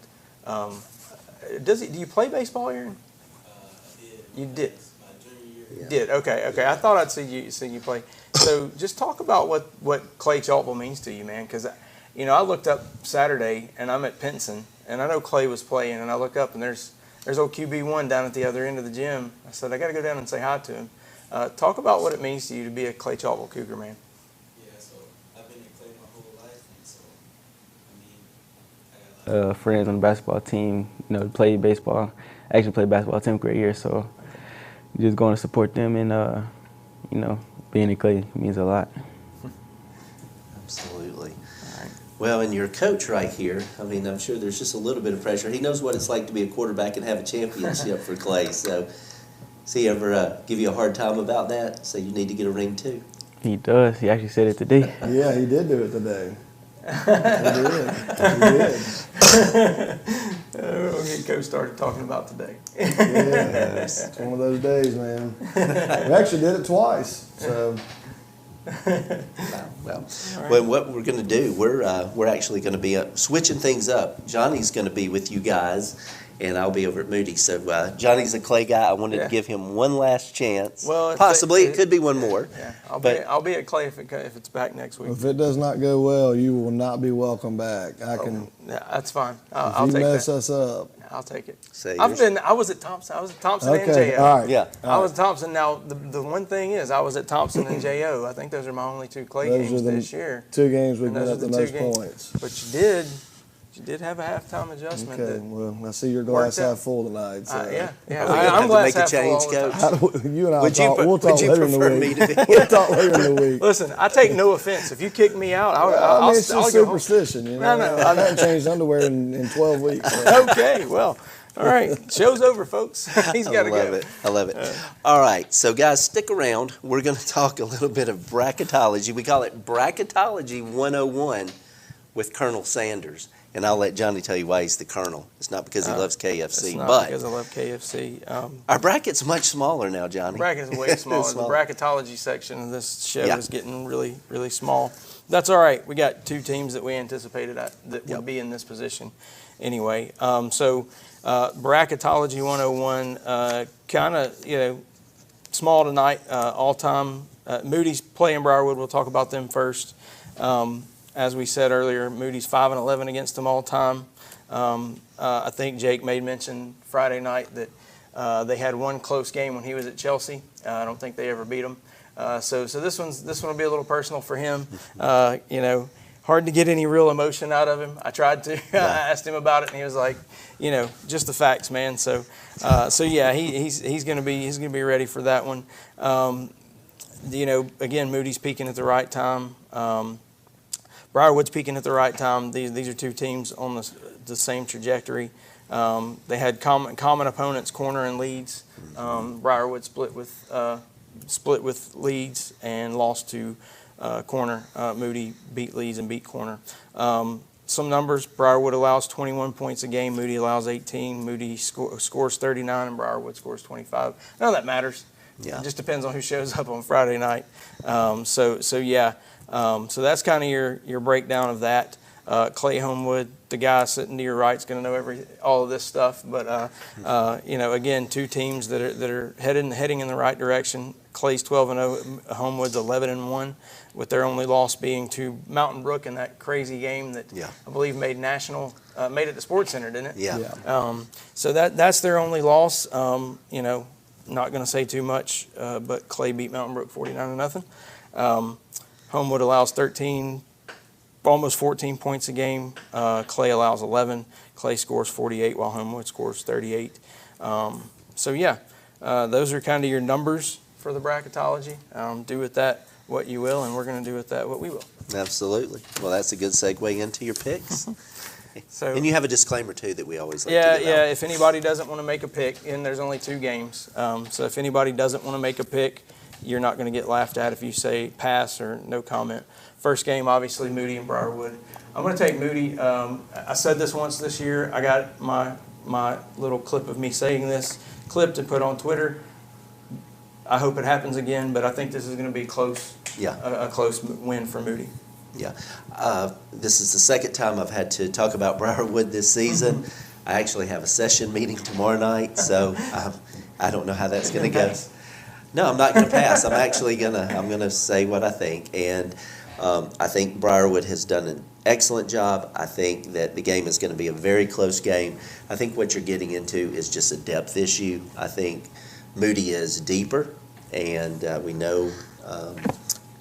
do you play baseball, Aaron? I did. You did? My junior year. You did, okay. I thought I'd see you play. So just talk about what Clay-Chalkville means to you, man, because, you know, I looked up Saturday, and I'm at Pinson, and I know Clay was playing, and I look up, and there's old QB1 down at the other end of the gym. I said, I got to go down and say hi to him. Talk about what it means to you to be a Clay-Chalkville Cougar, man. Yeah, so I've been at Clay my whole life, and so, I mean, I got friends on the basketball team, you know, play baseball. I actually played basketball 10th grade year, so just going to support them and, you know, being at Clay means a lot. Absolutely. All right. Well, and your coach right here, I mean, I'm sure there's just a little bit of pressure. He knows what it's like to be a quarterback and have a championship for Clay. So, does he ever give you a hard time about that? Say you need to get a ring too? He does. He actually said it today. Yeah, he did do it today. He did. We'll get Coach started talking about today. Yeah, it's one of those days, man. We actually did it twice. So Well, what we're going to do, we're actually going to be switching things up. Johnny's going to be with you guys, and I'll be over at Moody. So Johnny's a Clay guy. I wanted to give him one last chance. Well, possibly it could be one more. Yeah, I'll be at Clay if it's back next week. If it does not go well, you will not be welcome back. I can. Yeah, that's fine. I'll take that. If you mess us up, I'll take it. I was at Thompson. And J.O. All right. Yeah. I was at Thompson. Now, the one thing is, I was at Thompson and J.O. I think those are my only 2 Clay games this year. 2 games we've been at the most points. But you did have a halftime adjustment. Okay. Well, I see your glass half full tonight. So. Yeah. I'm glass half full. You and I we'll talk later in the week. We'll talk later in the week. Listen, I take no offense. If you kick me out, I'll it's just superstition. You know? No. I haven't changed underwear in 12 weeks. So. Okay. Well. All right, show's over, folks. He's got to go. I love it. All right, so guys, stick around. We're going to talk a little bit of bracketology. We call it Bracketology 101 with Colonel Sanders. And I'll let Johnny tell you why he's the Colonel. It's not because he loves KFC. It's not but because I love KFC. Our bracket's much smaller now, Johnny. Bracket's way smaller. The bracketology section of this show is getting really, really small. That's all right. We got 2 teams that we anticipated that would be in this position anyway. Bracketology 101, kind of, small tonight, all-time. Moody's playing Briarwood. We'll talk about them first. As we said earlier, Moody's 5-11 against them all-time. I think Jake made mention Friday night that they had one close game when he was at Chelsea. I don't think they ever beat them. So this one will be a little personal for him. Hard to get any real emotion out of him. I tried to. I asked him about it, and he was like, just the facts, man. So yeah, he's going to be ready for that one. Again, Moody's peaking at the right time. Briarwood's peaking at the right time. These are 2 teams on the same trajectory. They had common opponents, Corner and Leeds. Briarwood split with Leeds and lost to Corner. Moody beat Leeds and beat Corner. Some numbers: Briarwood allows 21 points a game. Moody allows 18. Moody scores 39, and Briarwood scores 25. None of that matters. Yeah. It just depends on who shows up on Friday night. So that's kind of your breakdown of that. Clay Homewood, the guy sitting to your right, is going to know all of this stuff. But again, 2 teams that are heading in the right direction. Clay's 12-0, Homewood's 11-1, with their only loss being to Mountain Brook in that crazy game that I believe made it to Sports Center, didn't it? Yeah. So that's their only loss. Not going to say too much, but Clay beat Mountain Brook 49-0. Homewood allows 13, almost 14 points a game. Clay allows 11. Clay scores 48 while Homewood scores 38. Those are kind of your numbers for the bracketology. Do with that what you will, and we're going to do with that what we will. Absolutely. Well, that's a good segue into your picks. And you have a disclaimer, too, that we always like to give out. If anybody doesn't want to make a pick, and there's only 2 games, so if anybody doesn't want to make a pick, you're not going to get laughed at if you say pass or no comment. First game, obviously, Moody and Briarwood. I'm going to take Moody. I said this once this year. I got my little clip of me saying this clipped and put on Twitter. I hope it happens again, but I think this is going to be close. Yeah. A close win for Moody. Yeah. This is the second time I've had to talk about Briarwood this season. I actually have a session meeting tomorrow night, so I don't know how that's going to go. No, I'm not going to pass. I'm actually going to say what I think. And I think Briarwood has done an excellent job. I think that the game is going to be a very close game. I think what you're getting into is just a depth issue. I think Moody is deeper, and we know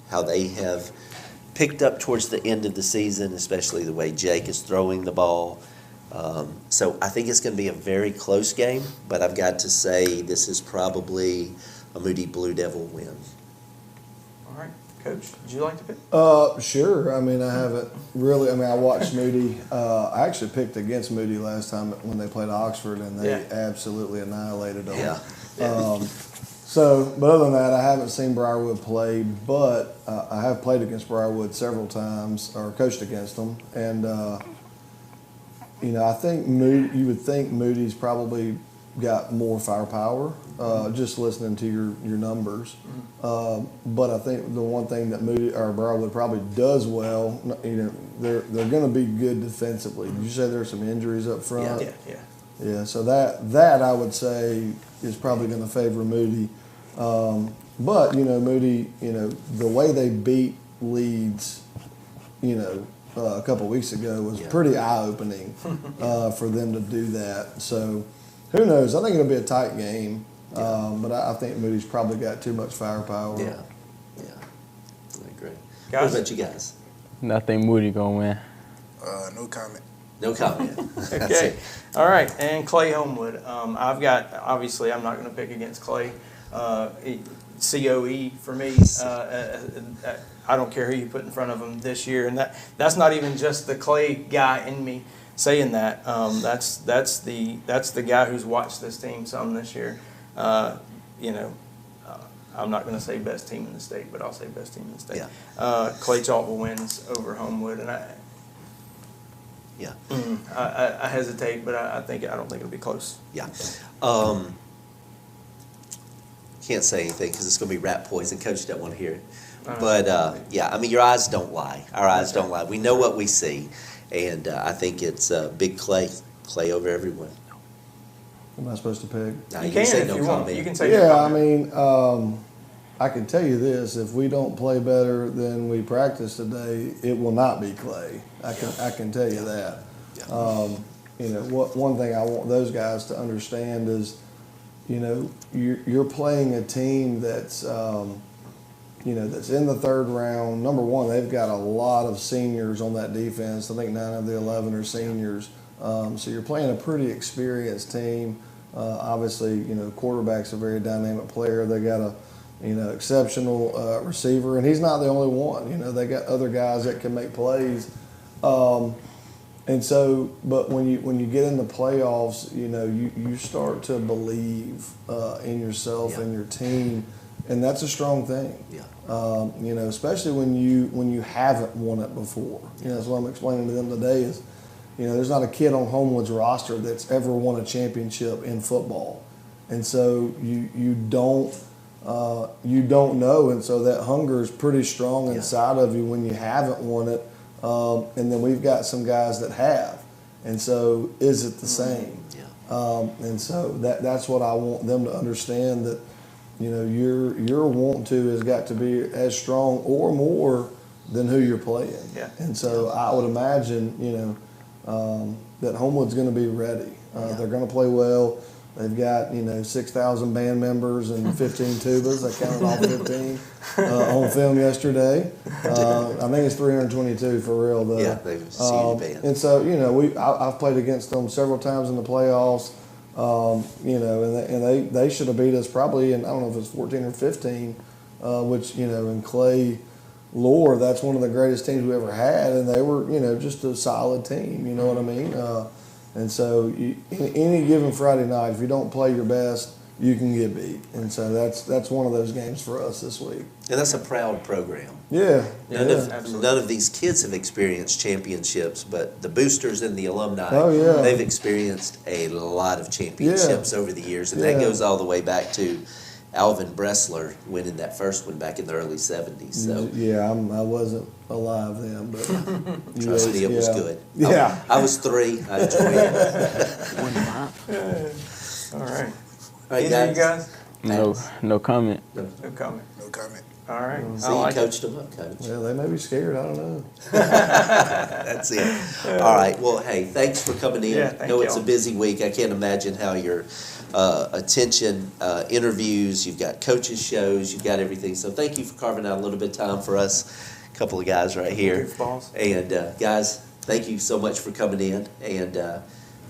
how they have picked up towards the end of the season, especially the way Jake is throwing the ball. So I think it's going to be a very close game, but I've got to say this is probably a Moody Blue Devil win. All right. Coach, would you like to pick? Sure. I mean, I haven't really. I mean, I watched Moody. I actually picked against Moody last time when they played Oxford, and they absolutely annihilated them. Yeah. But other than that, I haven't seen Briarwood play, but I have played against Briarwood several times, or coached against them, and I think you would think Moody's probably got more firepower, just listening to your numbers. But I think the one thing that Moody or Briarwood probably does well, they're going to be good defensively. Did you say there's some injuries up front? Yeah. So that I would say is probably going to favor Moody. But Moody, the way they beat Leeds, a couple of weeks ago was pretty eye-opening for them to do that. So who knows? I think it'll be a tight game, but I think Moody's probably got too much firepower. Yeah. I agree. What about you guys? I think Moody gonna win. No comment. No comment. Okay. All right. And Clay Homewood. I've got, obviously, I'm not going to pick against Clay. COE for me. I don't care who you put in front of them this year, and that's not even just the Clay guy in me saying that. That's the guy who's watched this team some this year. I'm not going to say best team in the state, but I'll say best team in the state. Clay-Chalkville wins over Homewood, and I hesitate, but I don't think it'll be close. Yeah. Can't say anything because it's going to be rat poison. Coach doesn't want to hear it. But, your eyes don't lie. Our eyes don't lie. We know what we see, and I think it's big Clay over everyone. Am I supposed to pick? No, you can if you want. You can say I can tell you this: if we don't play better than we practiced today, it will not be Clay. I can tell you that. One thing I want those guys to understand is, you're playing a team that's that's in the third round. Number one, they've got a lot of seniors on that defense. I think 9 of the 11 are seniors. So you're playing a pretty experienced team. Obviously, quarterback's a very dynamic player. They got a exceptional receiver, and he's not the only one. They got other guys that can make plays. And so, but when you get in the playoffs, you start to believe in yourself and your team, and that's a strong thing. Especially when you haven't won it before. That's what I'm explaining to them today is, there's not a kid on Homewood's roster that's ever won a championship in football, and so you don't know, and so that hunger is pretty strong inside of you when you haven't won it. And then we've got some guys that have, and so is it the same? And so that's what I want them to understand, that your want to has got to be as strong or more than who you're playing. And so I would imagine that Homewood's going to be ready. They're going to play well. They've got 6,000 band members and 15 tubas. I counted all 15 on film yesterday. I think it's 322 for real though. They've huge band. And so I've played against them several times in the playoffs. And they should have beat us probably in, I don't know if it's 14 or 15, which in Clay lore, that's one of the greatest teams we ever had, and they were just a solid team. You know what I mean? And so any given Friday night, if you don't play your best, you can get beat. And so that's one of those games for us this week. And that's a proud program. None of these kids have experienced championships, but the boosters and the alumni, they've experienced a lot of championships over the years. And that goes all the way back to Alvin Bressler winning that first one back in the early 70s. So I wasn't alive then, but trust me, it was good. I was 3. I enjoyed it. All right. Right, guys? No comment. No comment. No comment. All right. See, you coached them up, Coach. Yeah, they may be scared. I don't know. That's it. All right. Well, hey, thanks for coming in. Thank It's a busy week. I can't imagine how your attention, interviews, you've got coaches shows, you've got everything. So thank you for carving out a little bit of time for us, a couple of guys right here. And guys, thank you so much for coming in, and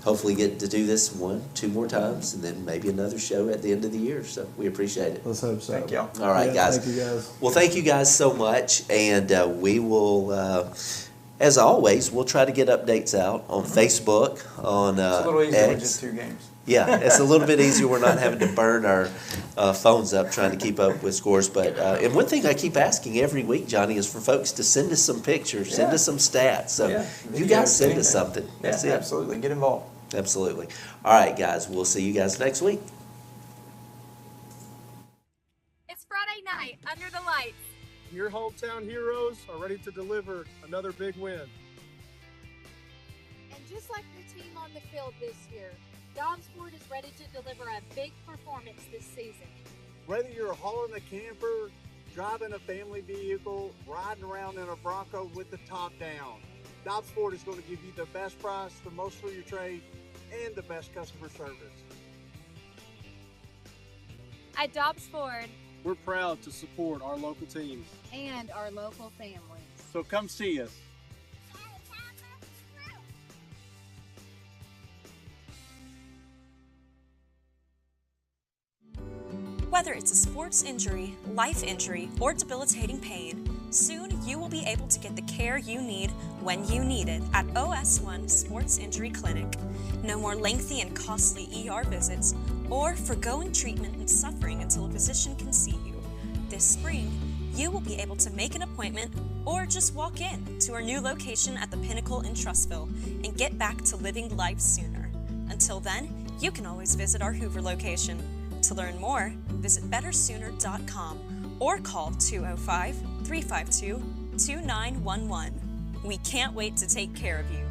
hopefully get to do this 1-2 more times, and then maybe another show at the end of the year. So we appreciate it. Let's hope so. Thank y'all. All right, guys. Thank you, guys. Well, thank you guys so much, and we will, as always, we'll try to get updates out on Facebook, on It's a little easier X. with just 2 games. Yeah, it's a little bit easier. We're not having to burn our phones up trying to keep up with scores. But and one thing I keep asking every week, Johnny, is for folks to send us some pictures, send us some stats. So you guys send us something. Yeah, absolutely. Get involved. Absolutely. All right, guys, we'll see you guys next week. It's Friday night under the lights. Your hometown heroes are ready to deliver another big win. And just like the team on the field this year, Dobbsford is ready to deliver a big performance this season. Whether you're hauling a camper, driving a family vehicle, riding around in a Bronco with the top down, Dobbsford is going to give you the best price, the most for your trade, and the best customer service. At Dobbsford, We're proud to support our local teams. and our local families. So come see us. Whether it's a sports injury, life injury, or debilitating pain, soon you will be able to get the care you need when you need it at OS1 Sports Injury Clinic. No more lengthy and costly ER visits or foregoing treatment and suffering until a physician can see you. This spring, you will be able to make an appointment or just walk in to our new location at the Pinnacle in Trussville and get back to living life sooner. Until then, you can always visit our Hoover location. To learn more, visit bettersooner.com or call 205-352-2911. We can't wait to take care of you.